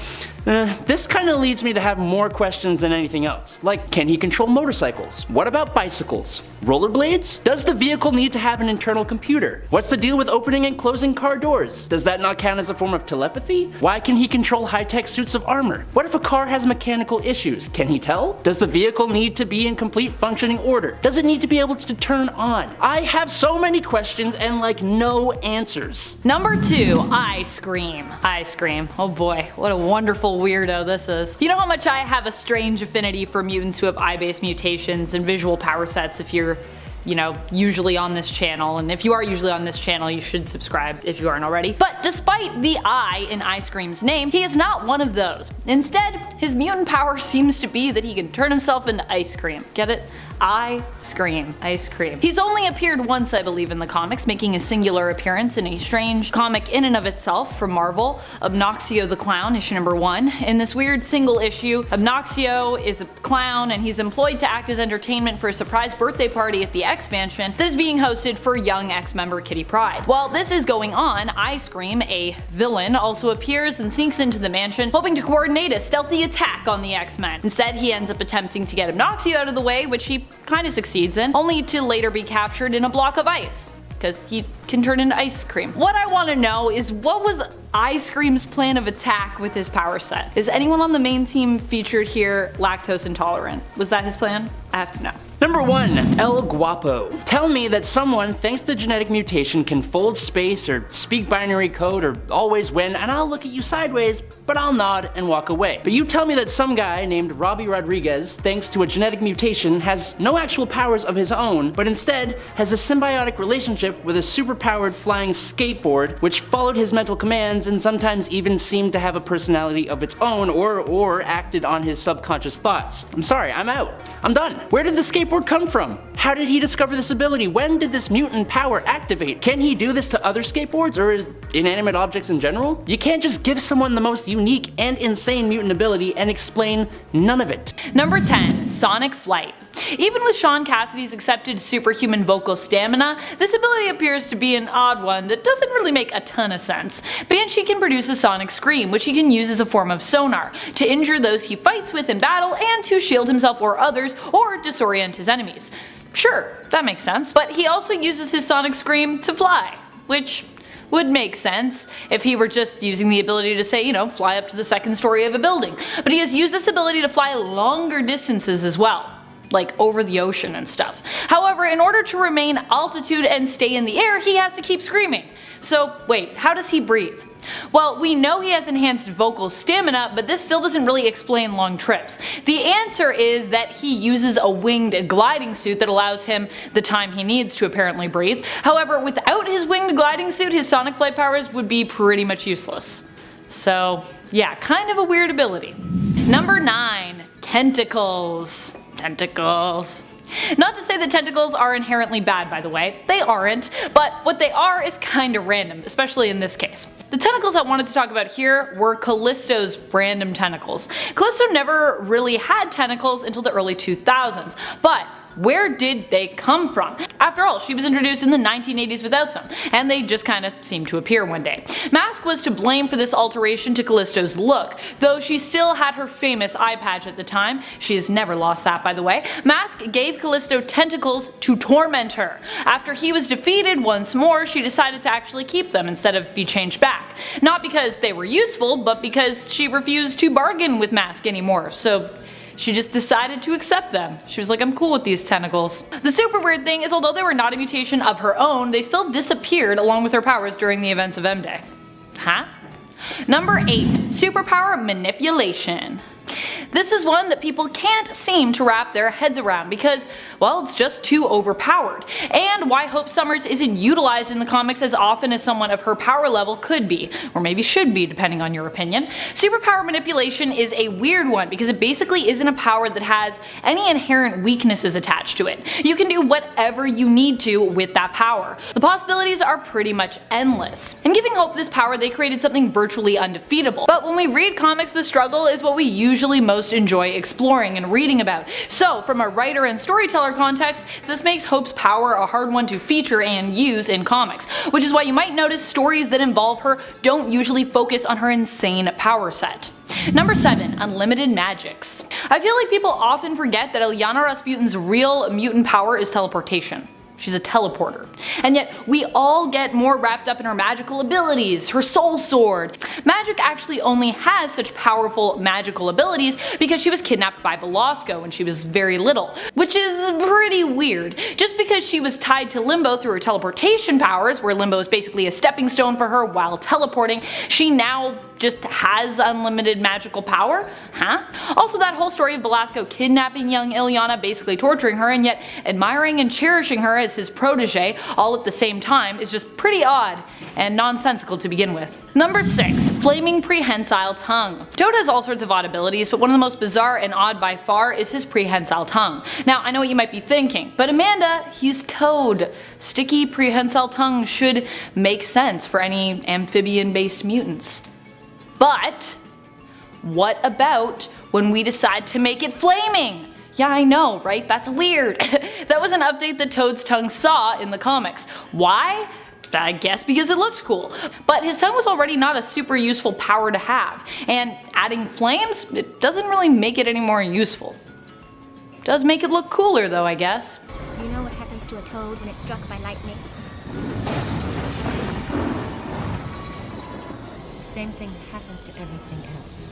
this kinda leads me to have more questions than anything else. Like, can he control motorcycles? What about bicycles? Rollerblades? Does the vehicle need to have an internal computer? What's the deal with opening and closing car doors? Does that not count as a form of telepathy? Why can he control high-tech suits of armor? What if a car has mechanical issues? Can he tell? Does the vehicle need to be in complete functioning order? Does it need to be able to turn on? I have so many questions and like no answers. Number 2, Icecream. Icecream. Oh boy, what a wonderful weirdo this is. You know how much I have a strange affinity for mutants who have eye-based mutations and visual power sets if you're, you know, usually on this channel, and if you are usually on this channel, you should subscribe if you aren't already. But despite the I in Icecream's name, he is not one of those. Instead, his mutant power seems to be that he can turn himself into ice cream. Get it? Icecream. He's only appeared once, I believe, in the comics, making a singular appearance in a strange comic in and of itself from Marvel, Obnoxio the Clown, issue number 1. In this weird single issue, Obnoxio is a clown and he's employed to act as entertainment for a surprise birthday party at the X Mansion that is being hosted for young X-member Kitty Pryde. While this is going on, Icecream, a villain, also appears and sneaks into the mansion, hoping to coordinate a stealthy attack on the X-Men. Instead, he ends up attempting to get Obnoxio out of the way, which he kinda succeeds in, only to later be captured in a block of ice, because he can turn into ice cream. What I want to know is, what was Icecream's plan of attack with his power set? Is anyone on the main team featured here lactose intolerant? Was that his plan? I have to know. Number 1. El Guapo. Tell me that someone, thanks to genetic mutation, can fold space or speak binary code or always win, and I'll look at you sideways, but I'll nod and walk away. But you tell me that some guy named Robbie Rodriguez, thanks to a genetic mutation, has no actual powers of his own, but instead has a symbiotic relationship with a superpowered flying skateboard, which followed his mental commands and sometimes even seemed to have a personality of its own or acted on his subconscious thoughts. I'm sorry, I'm out. I'm done. Where did the skateboard come from? How did he discover this ability? When did this mutant power activate? Can he do this to other skateboards or inanimate objects in general? You can't just give someone the most unique and insane mutant ability and explain none of it. Number 10. Sonic Flight. Even with Sean Cassidy's accepted superhuman vocal stamina, this ability appears to be an odd one that doesn't really make a ton of sense. Banshee can produce a sonic scream, which he can use as a form of sonar, to injure those he fights with in battle and to shield himself or others, or disorient his enemies. Sure, that makes sense, but he also uses his sonic scream to fly, which would make sense if he were just using the ability to say, fly up to the second story of a building. But he has used this ability to fly longer distances as well, like over the ocean and stuff. However, in order to remain altitude and stay in the air, he has to keep screaming. So wait, how does he breathe? Well, we know he has enhanced vocal stamina, but this still doesn't really explain long trips. The answer is that he uses a winged gliding suit that allows him the time he needs to apparently breathe. However, without his winged gliding suit, his sonic flight powers would be pretty much useless. So yeah, kind of a weird ability. Number 9. Tentacles. Tentacles. Not to say that tentacles are inherently bad, by the way. They aren't, but what they are is kinda random, especially in this case. The tentacles I wanted to talk about here were Callisto's random tentacles. Callisto never really had tentacles until the early 2000s, but where did they come from? After all, she was introduced in the 1980s without them, and they just kinda seemed to appear one day. Mask was to blame for this alteration to Callisto's look, though she still had her famous eye patch at the time. She has never lost that, by the way. Mask gave Callisto tentacles to torment her. After he was defeated once more, she decided to actually keep them instead of be changed back. Not because they were useful, but because she refused to bargain with Mask anymore, so she just decided to accept them. She was like, I'm cool with these tentacles. The super weird thing is, although they were not a mutation of her own, they still disappeared along with her powers during the events of M-Day. Huh? Number 8. Superpower Manipulation. This is one that people can't seem to wrap their heads around because, well, it's just too overpowered, and why Hope Summers isn't utilized in the comics as often as someone of her power level could be, or maybe should be depending on your opinion. Superpower Manipulation is a weird one because it basically isn't a power that has any inherent weaknesses attached to it. You can do whatever you need to with that power. The possibilities are pretty much endless. In giving Hope this power, they created something virtually undefeatable, but when we read comics, the struggle is what we usually most enjoy exploring and reading about. So from a writer and storyteller context, this makes Hope's power a hard one to feature and use in comics, which is why you might notice stories that involve her don't usually focus on her insane power set. Number 7. Unlimited Magics. I feel like people often forget that Ilyana Rasputin's real mutant power is teleportation. She's a teleporter. And yet we all get more wrapped up in her magical abilities, her soul sword. Magic actually only has such powerful magical abilities because she was kidnapped by Belasco when she was very little, which is pretty weird. Just because she was tied to Limbo through her teleportation powers, where Limbo is basically a stepping stone for her while teleporting, she now just has unlimited magical power? Huh? Also, that whole story of Belasco kidnapping young Ileana, basically torturing her, and yet admiring and cherishing her as his protege all at the same time is just pretty odd and nonsensical to begin with. Number 6. Flaming Prehensile Tongue. Toad has all sorts of odd abilities, but one of the most bizarre and odd by far is his prehensile tongue. Now, I know what you might be thinking, but Amanda, he's Toad. Sticky prehensile tongue should make sense for any amphibian-based mutants. But what about when we decide to make it flaming? Yeah, I know, right? That's weird. That was an update that Toad's tongue saw in the comics. Why? I guess because it looks cool. But his tongue was already not a super useful power to have, and adding flames, it doesn't really make it any more useful. Does make it look cooler though, I guess. You know what happens to a toad when it's struck by lightning? The same thing happens to everything else.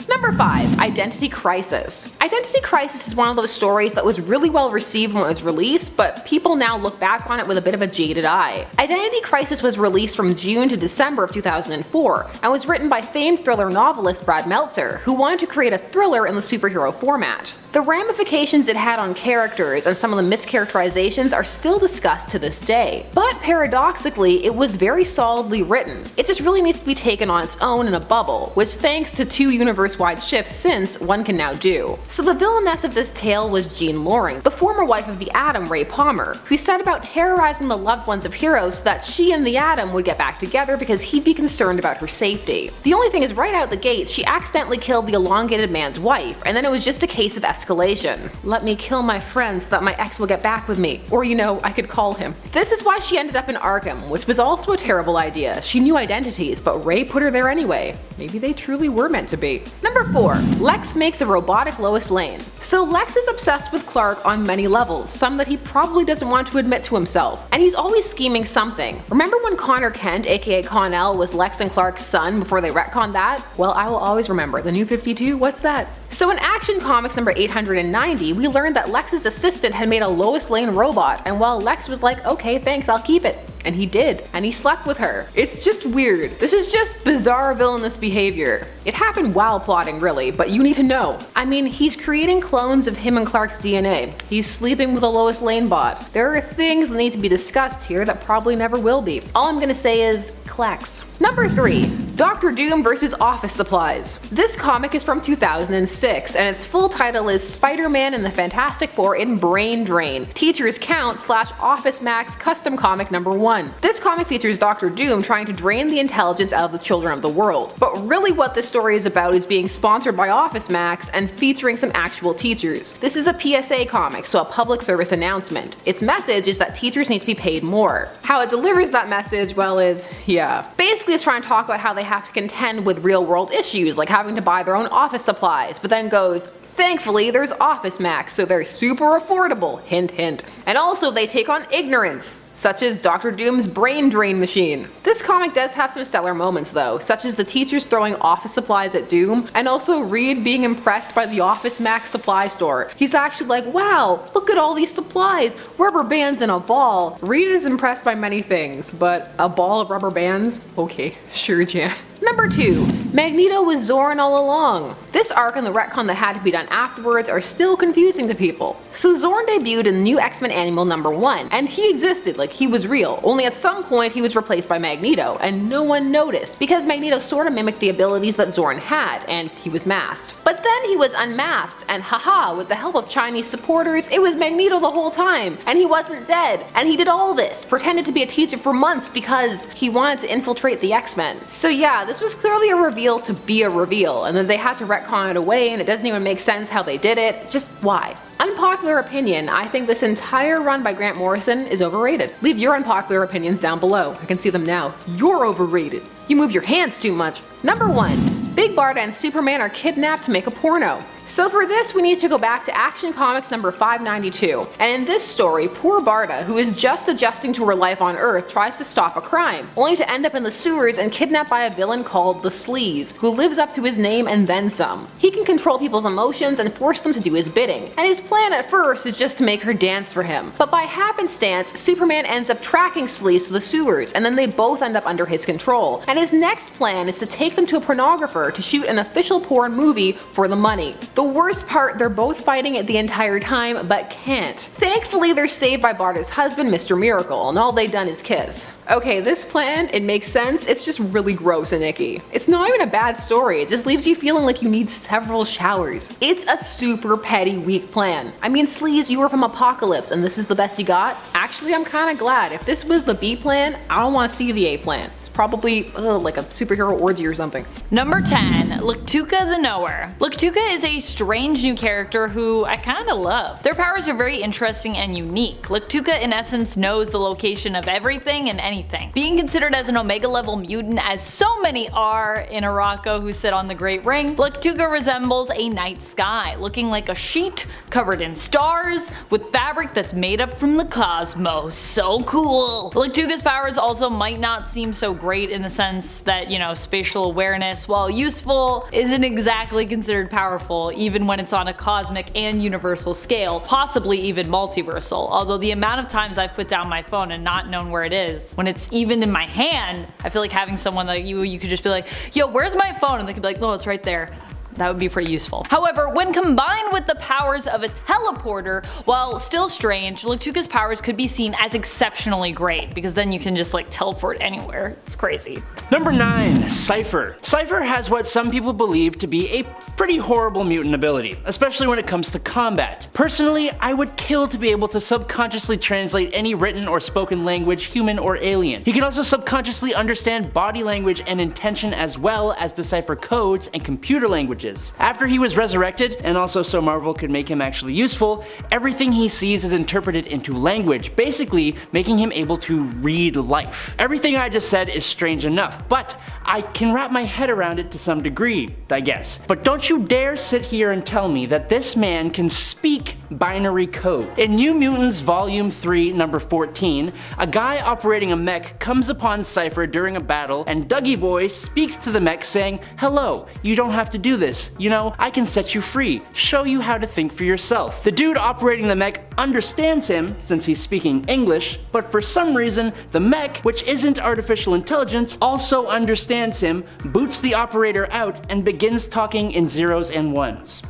Number 5. Identity Crisis. Identity Crisis is one of those stories that was really well received when it was released, but people now look back on it with a bit of a jaded eye. Identity Crisis was released from June to December of 2004, and was written by famed thriller novelist Brad Meltzer, who wanted to create a thriller in the superhero format. The ramifications it had on characters and some of the mischaracterizations are still discussed to this day. But paradoxically, it was very solidly written. It just really needs to be taken on its own in a bubble, which thanks to 2 universe-wide shifts since, one can now do. So the villainess of this tale was Jean Loring, the former wife of the Atom, Ray Palmer, who set about terrorizing the loved ones of heroes so that she and the Atom would get back together because he'd be concerned about her safety. The only thing is, right out the gate, she accidentally killed the elongated man's wife, and then it was just a case of escalation. Let me kill my friend so that my ex will get back with me. Or, you know, I could call him. This is why she ended up in Arkham, which was also a terrible idea. She knew identities, but Ray put her there anyway. Maybe they truly were meant to be. Number 4. Lex makes a robotic Lois Lane. So Lex is obsessed with Clark on many levels, some that he probably doesn't want to admit to himself. And he's always scheming something. Remember when Connor Kent, aka Con-El, was Lex and Clark's son before they retconned that? Well, I will always remember. The New 52? What's that? So in Action Comics number 890, we learned that Lex's assistant had made a Lois Lane robot, and while Lex was like, okay, thanks, I'll keep it. And he did, and he slept with her. It's just weird. This is just bizarre villainous behavior. It happened while plotting, really, but you need to know. I mean, he's creating clones of him and Clark's DNA. He's sleeping with a Lois Lane bot. There are things that need to be discussed here that probably never will be. All I'm gonna say is, Klex. Number 3. Doctor Doom vs. Office Supplies. This comic is from 2006, and its full title is Spider-Man and the Fantastic Four in Brain Drain, Teachers Count / Office Max Custom Comic number 1. This comic features Doctor Doom trying to drain the intelligence out of the children of the world. But really what this story is about is being sponsored by Office Max and featuring some actual teachers. This is a PSA comic, so a public service announcement. Its message is that teachers need to be paid more. How it delivers that message, well, yeah. Basically it's trying to talk about how they have to contend with real world issues like having to buy their own office supplies, but then goes, thankfully there's Office Max, so they're super affordable, hint hint. And also they take on ignorance, such as Dr. Doom's brain drain machine. This comic does have some stellar moments though, such as the teachers throwing office supplies at Doom, and also Reed being impressed by the Office Max supply store. He's actually like, wow, look at all these supplies, rubber bands and a ball. Reed is impressed by many things, but a ball of rubber bands? Okay, sure Jan. Number 2. Magneto was Zorin all along. This arc and the retcon that had to be done afterwards are still confusing to people. So Zorin debuted in the new X-Men Annual number 1, and he existed, like he was real, only at some point he was replaced by Magneto, and no one noticed, because Magneto sorta mimicked the abilities that Zorin had, and he was masked. But then he was unmasked, and haha, with the help of Chinese supporters, it was Magneto the whole time, and he wasn't dead, and he did all this, pretended to be a teacher for months because he wanted to infiltrate the X-Men. So yeah, this was clearly a reveal to be a reveal, and then they had to retcon it away, and it doesn't even make sense how they did it. Just why? Unpopular opinion, I think this entire run by Grant Morrison is overrated. Leave your unpopular opinions down below. I can see them now. You're overrated. You move your hands too much. Number 1. Big Barta and Superman are kidnapped to make a porno. So for this, we need to go back to Action Comics number 592. And in this story, poor Barta, who is just adjusting to her life on Earth, tries to stop a crime, only to end up in the sewers and kidnapped by a villain called the Sleaze, who lives up to his name and then some. He can control people's emotions and force them to do his bidding, and his plan at first is just to make her dance for him. But by happenstance, Superman ends up tracking Sleaze to the sewers, and then they both end up under his control. And his next plan is to take them to a pornographer to shoot an official porn movie for the money. The worst part, they're both fighting it the entire time, but can't. Thankfully, they're saved by Barta's husband, Mr. Miracle, and all they've done is kiss. Okay, this plan, it makes sense, it's just really gross and icky. It's not even a bad story, it just leaves you feeling like you need several showers. It's a super petty, weak plan. I mean, Sleaze, you were from Apocalypse, and this is the best you got? Actually, I'm kinda glad. If this was the B plan, I don't want to see the A plan. It's probably like a superhero orgy or something. Number 10, Tuka the Knower. Tuka is a strange new character who I kinda love. Their powers are very interesting and unique. Tuka in essence knows the location of everything and anything. Being considered as an Omega level mutant, as so many are in Arakko who sit on the Great Ring, Tuka resembles a night sky, looking like a sheet covered in stars with fabric that's made up from the cosmos. So cool! Tuka's powers also might not seem so great in the sense that, you know, spatial awareness, while useful, isn't exactly considered powerful even when it's on a cosmic and universal scale, possibly even multiversal. Although the amount of times I've put down my phone and not known where it is, when it's even in my hand, I feel like having someone like you could just be like, yo, where's my phone? And they could be like, no, it's right there. That would be pretty useful. However, when combined with the powers of a teleporter, while still strange, Tuka's powers could be seen as exceptionally great, because then you can just like teleport anywhere. It's crazy. Number 9, Cipher. Cipher has what some people believe to be a pretty horrible mutant ability, especially when it comes to combat. Personally, I would kill to be able to subconsciously translate any written or spoken language, human or alien. He can also subconsciously understand body language and intention, as well as decipher codes and computer languages. After he was resurrected, and also so Marvel could make him actually useful, everything he sees is interpreted into language, basically making him able to read life. Everything I just said is strange enough, but I can wrap my head around it to some degree, I guess. But don't you dare sit here and tell me that this man can speak binary code. In New Mutants Volume 3, number 14, a guy operating a mech comes upon Cipher during a battle, and Dougie Boy speaks to the mech saying, "Hello, you don't have to do this. You know, I can set you free, show you how to think for yourself." The dude operating the mech understands him, since he's speaking English, but for some reason, the mech, which isn't artificial intelligence, also understands him, boots the operator out, and begins talking in zeros and ones.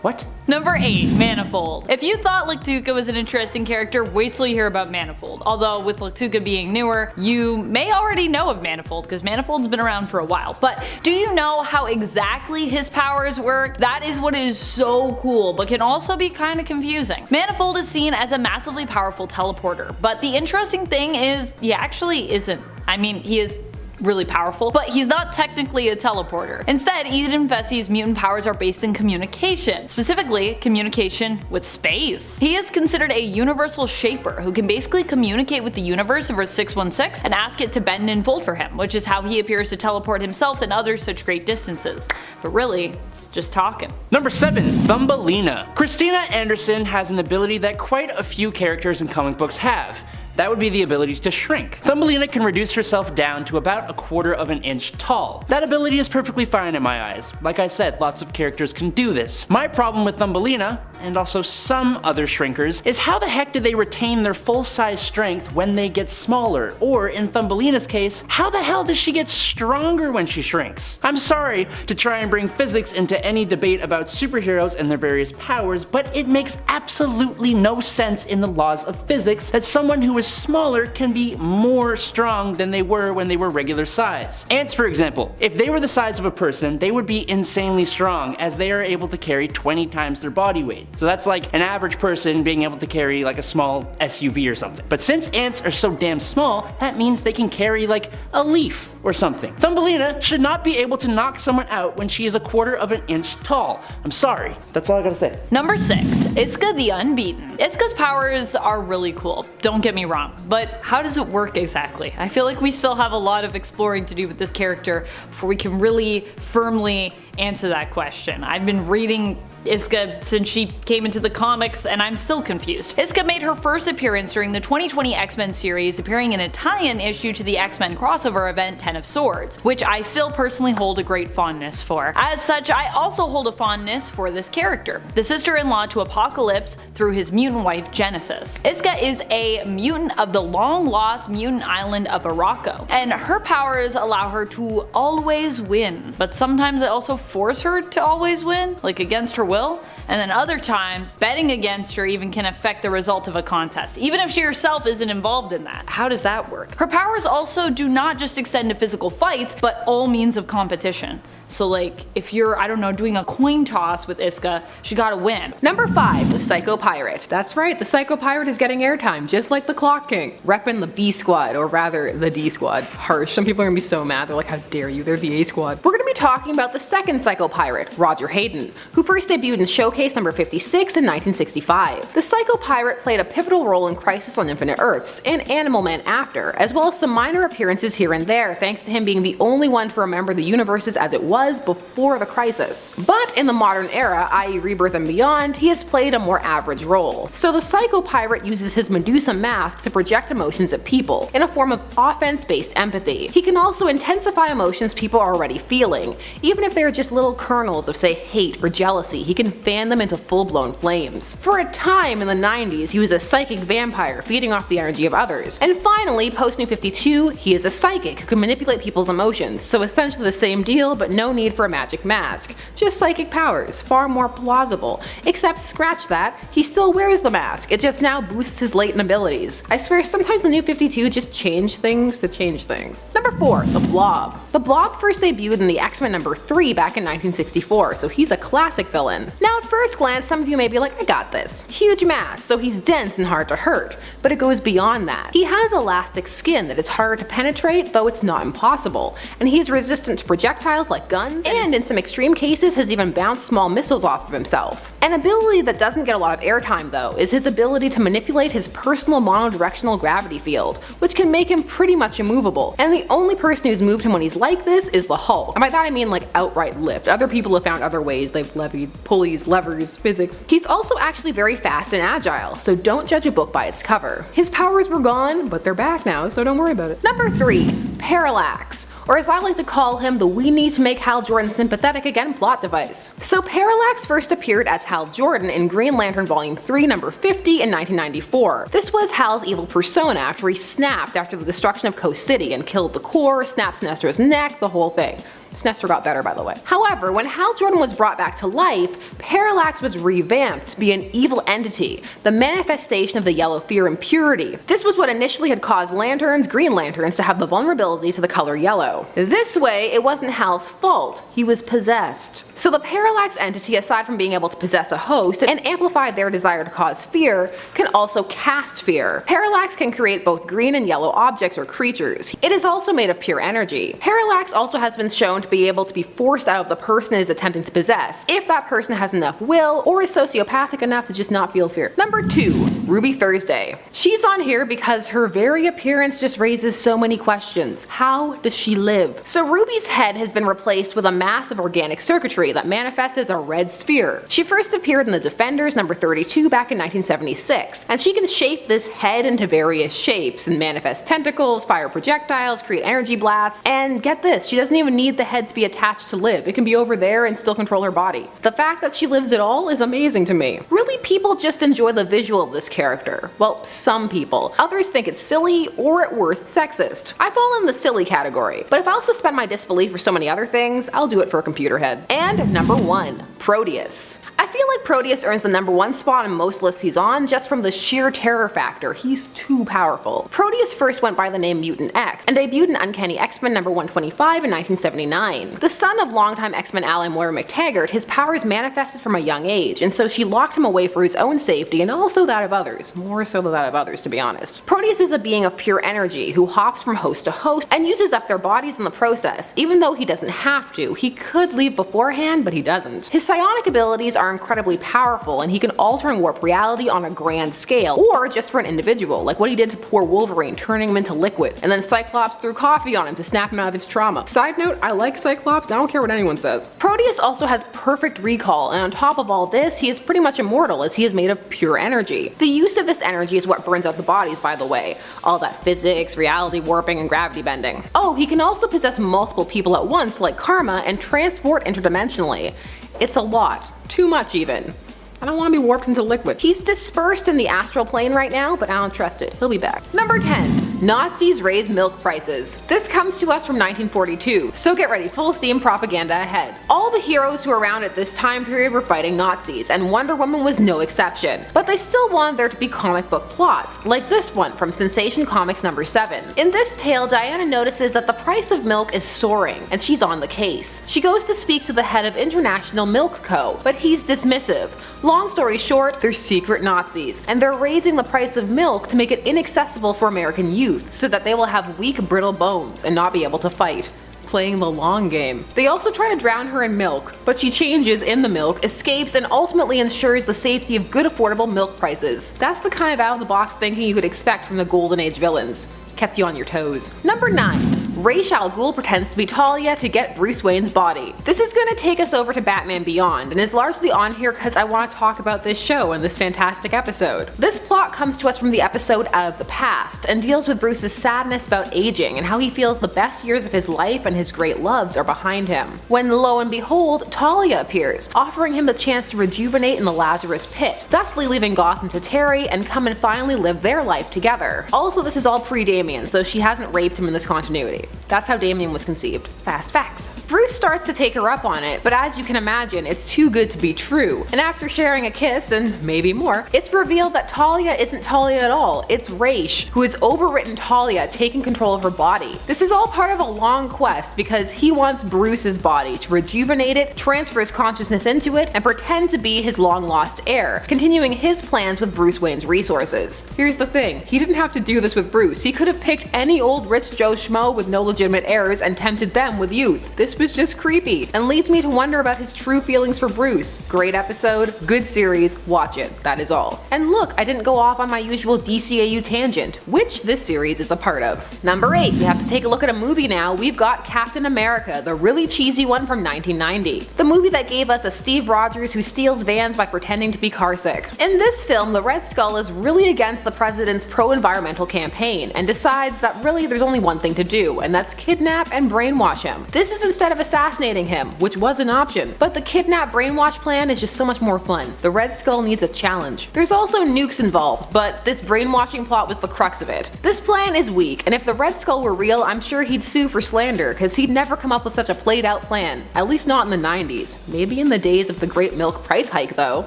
What? Number 8, Manifold. If you thought Tuka was an interesting character, wait till you hear about Manifold. Although with Tuka being newer, you may already know of Manifold, because Manifold's been around for a while. But do you know how exactly his powers work? That is what is so cool, but can also be kind of confusing. Manifold is seen as a massively powerful teleporter, but the interesting thing is he actually isn't. I mean, he is really powerful, but he's not technically a teleporter. Instead, Eden Vessi's mutant powers are based in communication, specifically communication with space. He is considered a universal shaper who can basically communicate with the universe over 616 and ask it to bend and fold for him, which is how he appears to teleport himself and others such great distances. But really, it's just talking. Number 7, Thumbelina. Christina Anderson has an ability that quite a few characters in comic books have. That would be the ability to shrink. Thumbelina can reduce herself down to about 1/4 of an inch tall. That ability is perfectly fine in my eyes. Like I said, lots of characters can do this. My problem with Thumbelina, and also some other shrinkers, is how the heck do they retain their full-size strength when they get smaller? Or in Thumbelina's case, how the hell does she get stronger when she shrinks? I'm sorry to try and bring physics into any debate about superheroes and their various powers, but it makes absolutely no sense in the laws of physics that someone who is smaller can be more strong than they were when they were regular size. Ants, for example, if they were the size of a person, they would be insanely strong, as they are able to carry 20 times their body weight. So that's like an average person being able to carry like a small SUV or something. But since ants are so damn small, that means they can carry like a leaf. or something. Thumbelina should not be able to knock someone out when she is a quarter of an inch tall. I'm sorry, that's all I gotta say. Number 6, Iska the Unbeaten. Iska's powers are really cool, don't get me wrong, but how does it work exactly? I feel like we still have a lot of exploring to do with this character before we can really firmly answer that question. I've been reading Iska since she came into the comics and I'm still confused. Iska made her first appearance during the 2020 X-Men series, appearing in a tie-in issue to the X-Men crossover event 10 of Swords, which I still personally hold a great fondness for. As such, I also hold a fondness for this character, the sister-in-law to Apocalypse through his mutant wife Genesis. Iska is a mutant of the long-lost mutant island of Araco, and her powers allow her to always win, but sometimes they also force her to always win, like against her will, and then other times, betting against her even can affect the result of a contest, even if she herself isn't involved in that. How does that work? Her powers also do not just extend to physical fights, but all means of competition. So like, if you're, I don't know, doing a coin toss with Iska, she gotta win. Number 5, the Psycho Pirate. That's right, the Psycho Pirate is getting airtime, just like the Clock King. Reppin' the B Squad, or rather, the D Squad. Harsh, some people are gonna be so mad, they're like, how dare you, they're the A Squad. We're gonna be talking about the second Psycho Pirate, Roger Hayden, who first debuted in Showcase number 56 in 1965. The Psycho Pirate played a pivotal role in Crisis on Infinite Earths, and Animal Man after, as well as some minor appearances here and there, thanks to him being the only one to remember the universes as it was before the Crisis. But in the modern era, i.e. Rebirth and beyond, he has played a more average role. So the Psycho Pirate uses his Medusa mask to project emotions at people, in a form of offense-based empathy. He can also intensify emotions people are already feeling. Even if they're just little kernels of, say, hate or jealousy, he can fan them into full-blown flames. For a time in the 90s, he was a psychic vampire feeding off the energy of others. And finally, post-New 52, he is a psychic who can manipulate people's emotions, so essentially the same deal, but no need for a magic mask. Just psychic powers, far more plausible. Except scratch that, he still wears the mask, it just now boosts his latent abilities. I swear sometimes the New 52 just change things to change things. Number 4, the Blob. The Blob first debuted in the X-Men number 3 back in 1964, so he's a classic villain. Now at first glance, some of you may be like, I got this. Huge mass, so he's dense and hard to hurt, but it goes beyond that. He has elastic skin that is harder to penetrate, though it's not impossible, and he is resistant to projectiles like guns, and in some extreme cases has even bounced small missiles off of himself. An ability that doesn't get a lot of airtime though is his ability to manipulate his personal monodirectional gravity field, which can make him pretty much immovable, and the only person who's moved him when he's like this is the Hulk. And by that I mean like outright lift. Other people have found other ways, they've levied pulleys, levers, physics. He's also actually very fast and agile, so don't judge a book by its cover. His powers were gone, but they're back now, so don't worry about it. Number 3, Parallax, or as I like to call him, the we need to make Hal Jordan sympathetic again plot device. So Parallax first appeared as Hal Jordan in Green Lantern Volume 3 number 50 in 1994. This was Hal's evil persona after he snapped after the destruction of Coast City and killed the Core, snapped Sinestro's neck, the whole thing. Sinestro got better, by the way. However, when Hal Jordan was brought back to life, Parallax was revamped to be an evil entity, the manifestation of the yellow fear and purity. This was what initially had caused Lanterns, Green Lanterns, to have the vulnerability to the color yellow. This way, it wasn't Hal's fault, he was possessed. So the Parallax entity, aside from being able to possess a host and amplify their desire to cause fear, can also cast fear. Parallax can create both green and yellow objects or creatures. It is also made of pure energy. Parallax also has been shown to be able to be forced out of the person it is attempting to possess, if that person has enough will or is sociopathic enough to just not feel fear. Number 2, Ruby Thursday. She's on here because her very appearance just raises so many questions. How does she live? So Ruby's head has been replaced with a mass of organic circuitry that manifests as a red sphere. She first appeared in the Defenders number 32 back in 1976, and she can shape this head into various shapes and manifest tentacles, fire projectiles, create energy blasts, and get this, she doesn't even need the head to be attached to live. It can be over there and still control her body. The fact that she lives at all is amazing to me. Really, people just enjoy the visual of this character. Well, some people. Others think it's silly or at worst sexist. I fall in the silly category, but if I'll suspend my disbelief for so many other things, I'll do it for a computer head. And number 1, Proteus. I feel like Proteus earns the #1 spot in most lists he's on just from the sheer terror factor. He's too powerful. Proteus first went by the name Mutant X and debuted in Uncanny X-Men #125 in 1979. The son of longtime X-Men ally Moira McTaggart, his powers manifested from a young age, and so she locked him away for his own safety and also that of others. More so than that of others, to be honest. Proteus is a being of pure energy who hops from host to host and uses up their bodies in the process. Even though he doesn't have to, he could leave beforehand, but he doesn't. His psionic abilities are incredibly powerful, and he can alter and warp reality on a grand scale, or just for an individual, like what he did to poor Wolverine, turning him into liquid, and then Cyclops threw coffee on him to snap him out of his trauma. Side note, I like Cyclops, I don't care what anyone says. Proteus also has perfect recall, and on top of all this, he is pretty much immortal as he is made of pure energy. The use of this energy is what burns out the bodies, by the way. All that physics, reality warping, and gravity bending. Oh, he can also possess multiple people at once like Karma and transport interdimensionally. It's a lot. Too much even. I don't want to be warped into liquid. He's dispersed in the astral plane right now, but I don't trust it. He'll be back. Number 10. Nazis raise milk prices. This comes to us from 1942, so get ready, full steam propaganda ahead. All the heroes who were around at this time period were fighting Nazis, and Wonder Woman was no exception. But they still wanted there to be comic book plots, like this one from Sensation Comics #7. In this tale, Diana notices that the price of milk is soaring, and she's on the case. She goes to speak to the head of International Milk Co., but he's dismissive. Long story short, they're secret Nazis, and they're raising the price of milk to make it inaccessible for American youth, so that they will have weak, brittle bones and not be able to fight. Playing the long game. They also try to drown her in milk, but she changes in the milk, escapes, and ultimately ensures the safety of good affordable milk prices. That's the kind of out-of-the-box thinking you could expect from the Golden Age villains. Kept you on your toes. Number 9. Shall Ghoul pretends to be Talia to get Bruce Wayne's body. This is going to take us over to Batman Beyond, and is largely on here because I want to talk about this show and this fantastic episode. This plot comes to us from the episode Out of the Past, and deals with Bruce's sadness about aging and how he feels the best years of his life and his great loves are behind him. When lo and behold, Talia appears, offering him the chance to rejuvenate in the Lazarus Pit, thusly leaving Gotham to Terry and come and finally live their life together. Also, this is all pre-Damian, so she hasn't raped him in this continuity. That's how Damian was conceived. Fast facts. Bruce starts to take her up on it, but as you can imagine, it's too good to be true. And after sharing a kiss, and maybe more, it's revealed that Talia isn't Talia at all. It's Raish, who has overwritten Talia, taking control of her body. This is all part of a long quest because he wants Bruce's body to rejuvenate it, transfer his consciousness into it, and pretend to be his long-lost heir, continuing his plans with Bruce Wayne's resources. Here's the thing, he didn't have to do this with Bruce. He could have picked any old rich Joe Schmo with no legitimate heirs and tempted them with youth. This was just creepy, and leads me to wonder about his true feelings for Bruce. Great episode, good series, watch it, that is all. And look, I didn't go off on my usual DCAU tangent, which this series is a part of. Number 8, we have to take a look at a movie now. We've got Captain America, the really cheesy one from 1990. The movie that gave us a Steve Rogers who steals vans by pretending to be carsick. In this film, the Red Skull is really against the president's pro-environmental campaign, and decides that really there's only one thing to do, and that's kidnap and brainwash him. This is instead of assassinating him, which was an option, but the kidnap brainwash plan is just so much more fun. The Red Skull needs a challenge. There's also nukes involved, but this brainwashing plot was the crux of it. This plan is weak, and if the Red Skull were real, I'm sure he'd sue for slander, cause he'd never come up with such a played out plan. At least not in the 90s. Maybe in the days of the great milk price hike though.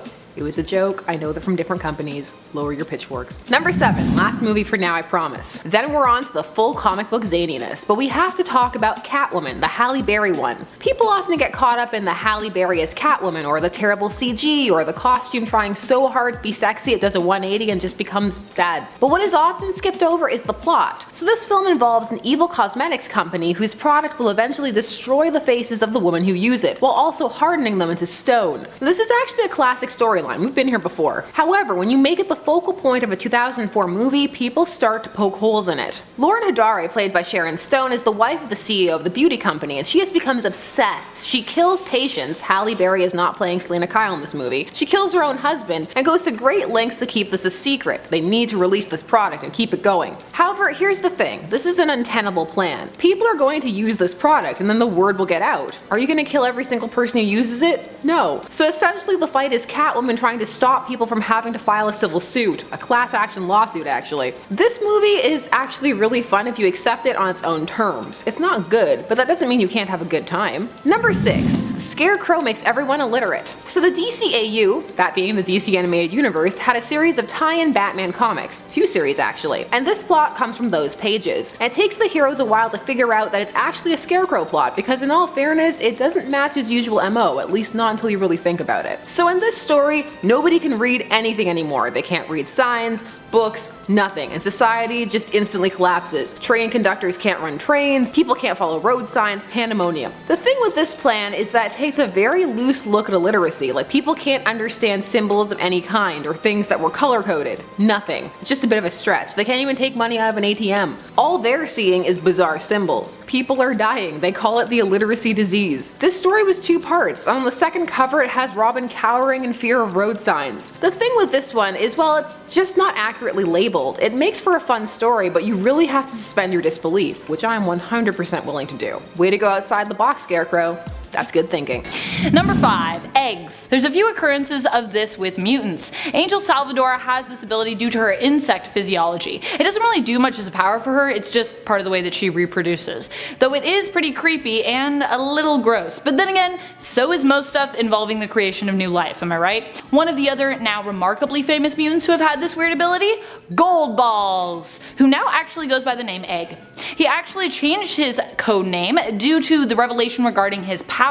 It was a joke, I know they're from different companies. Lower your pitchforks. Number 7, last movie for now I promise. Then we're on to the full comic book zaniness, but we have to talk about Catwoman, the Halle Berry one. People often get caught up in the Halle Berry as Catwoman, or the terrible CG, or the costume trying so hard to be sexy it does a 180 and just becomes sad. But what is often skipped over is the plot. So this film involves an evil cosmetics company whose product will eventually destroy the faces of the women who use it, while also hardening them into stone. This is actually a classic story. We've been here before. However, when you make it the focal point of a 2004 movie, people start to poke holes in it. Lauren Hadari, played by Sharon Stone, is the wife of the CEO of the beauty company, and she just becomes obsessed. She kills patients. Halle Berry is not playing Selena Kyle in this movie. She kills her own husband and goes to great lengths to keep this a secret. They need to release this product and keep it going. However, here's the thing. This is an untenable plan. People are going to use this product and then the word will get out. Are you going to kill every single person who uses it? No. So essentially the fight is Catwoman been trying to stop people from having to file a civil suit, a class action lawsuit actually. This movie is actually really fun if you accept it on its own terms. It's not good, but that doesn't mean you can't have a good time. Number 6. Scarecrow makes everyone illiterate. So the DCAU, that being the DC Animated Universe, had a series of tie-in Batman comics, 2 series actually, and this plot comes from those pages. And it takes the heroes a while to figure out that it's actually a Scarecrow plot, because in all fairness, it doesn't match his usual MO, at least not until you really think about it. So in this story, nobody can read anything anymore. They can't read signs, books, nothing, and society just instantly collapses. Train conductors can't run trains, people can't follow road signs, pandemonium. The thing with this plan is that it takes a very loose look at illiteracy, like people can't understand symbols of any kind or things that were color coded. Nothing. It's just a bit of a stretch. They can't even take money out of an ATM. All they're seeing is bizarre symbols. People are dying. They call it the illiteracy disease. This story was 2 parts. On the second cover it has Robin cowering in fear of road signs. The thing with this one is, well, it's just not accurately labeled. It makes for a fun story, but you really have to suspend your disbelief, which I'm 100% willing to do. Way to go outside the box, Scarecrow. That's good thinking. Number 5. Eggs. There's a few occurrences of this with mutants. Angel Salvador has this ability due to her insect physiology. It doesn't really do much as a power for her, it's just part of the way that she reproduces. Though it is pretty creepy and a little gross. But then again, so is most stuff involving the creation of new life, am I right? One of the other now remarkably famous mutants who have had this weird ability? Gold Balls, who now actually goes by the name Egg. He actually changed his code name due to the revelation regarding his powers.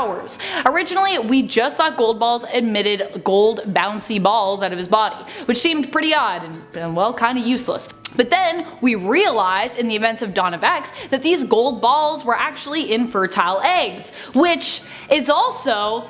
Originally, we just thought Gold Balls emitted gold bouncy balls out of his body, which seemed pretty odd and well, kinda useless. But then we realized in the events of Dawn of X that these gold balls were actually infertile eggs, which is also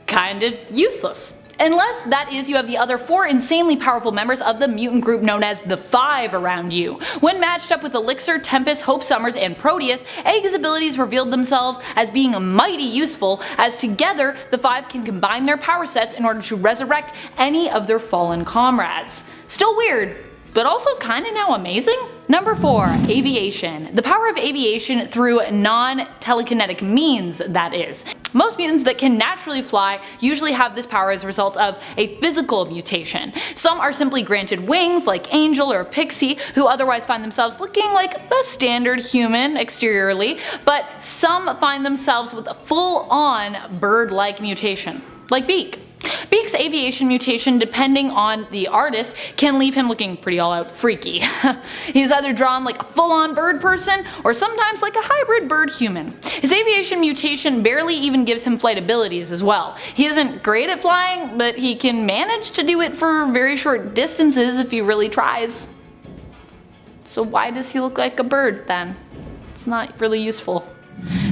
kinda useless. Unless, that is, you have the other 4 insanely powerful members of the mutant group known as the Five around you. When matched up with Elixir, Tempest, Hope Summers, and Proteus, Egg's abilities revealed themselves as being mighty useful, as together the 5 can combine their power sets in order to resurrect any of their fallen comrades. Still weird, but also kinda now amazing? Number 4. Aviation. The power of aviation through non-telekinetic means, that is. Most mutants that can naturally fly usually have this power as a result of a physical mutation. Some are simply granted wings, like Angel or Pixie, who otherwise find themselves looking like a standard human exteriorly, but some find themselves with a full-on bird-like mutation, like Beak. Beak's aviation mutation, depending on the artist, can leave him looking pretty all-out freaky. He's either drawn like a full-on bird person, or sometimes like a hybrid bird-human. His aviation mutation barely even gives him flight abilities as well. He isn't great at flying, but he can manage to do it for very short distances if he really tries. So why does he look like a bird then? It's not really useful.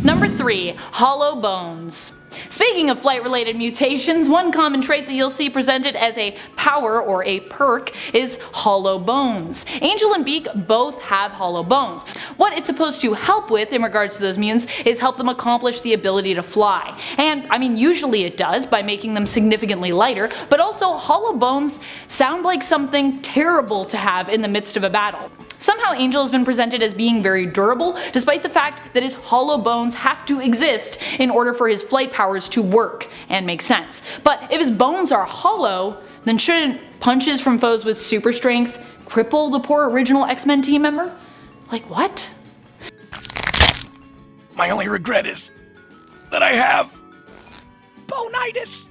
Number 3. Hollow Bones. Speaking of flight-related mutations, one common trait that you'll see presented as a power or a perk is hollow bones. Angel and Beak both have hollow bones. What it's supposed to help with in regards to those mutants is help them accomplish the ability to fly. And I mean, usually it does by making them significantly lighter, but also hollow bones sound like something terrible to have in the midst of a battle. Somehow Angel has been presented as being very durable, despite the fact that his hollow bones have to exist in order for his flight powers to work and make sense. But if his bones are hollow, then shouldn't punches from foes with super strength cripple the poor original X-Men team member? Like what? My only regret is that I have bonitis.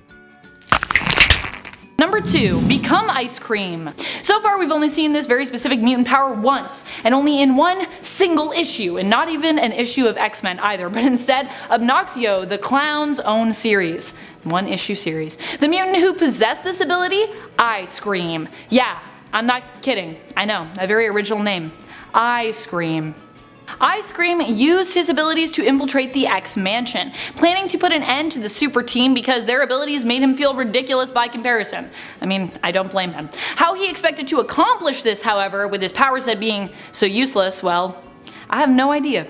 Number 2. Become Icecream. So far we've only seen this very specific mutant power once, and only in one single issue, and not even an issue of X-Men either, but instead Obnoxio, the Clown's own series. One issue series. The mutant who possessed this ability? Icecream. Yeah, I'm not kidding. I know, a very original name. Icecream. Icecream used his abilities to infiltrate the X-Mansion, planning to put an end to the super team because their abilities made him feel ridiculous by comparison. I mean, I don't blame him. How he expected to accomplish this, however, with his power set being so useless, well, I have no idea.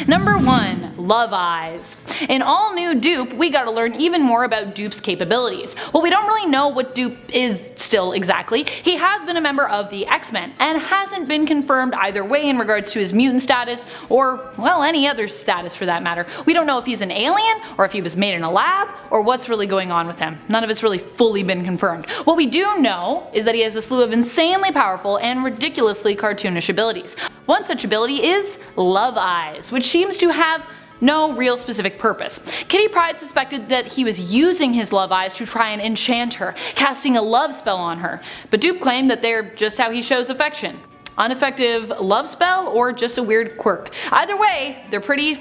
Number 1. Love Eyes. In all new Dupe, we gotta learn even more about Dupe's capabilities. Well, we don't really know what Dupe is still exactly. He has been a member of the X-Men, and hasn't been confirmed either way in regards to his mutant status, or, well, any other status for that matter. We don't know if he's an alien, or if he was made in a lab, or what's really going on with him. None of it's really fully been confirmed. What we do know is that he has a slew of insanely powerful and ridiculously cartoonish abilities. One such ability is Love Eyes, which seems to have no real specific purpose. Kitty Pryde suspected that he was using his love eyes to try and enchant her, casting a love spell on her, but Dupe claimed that they're just how he shows affection. Ineffective love spell or just a weird quirk. Either way, they're pretty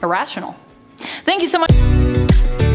irrational. Thank you so much.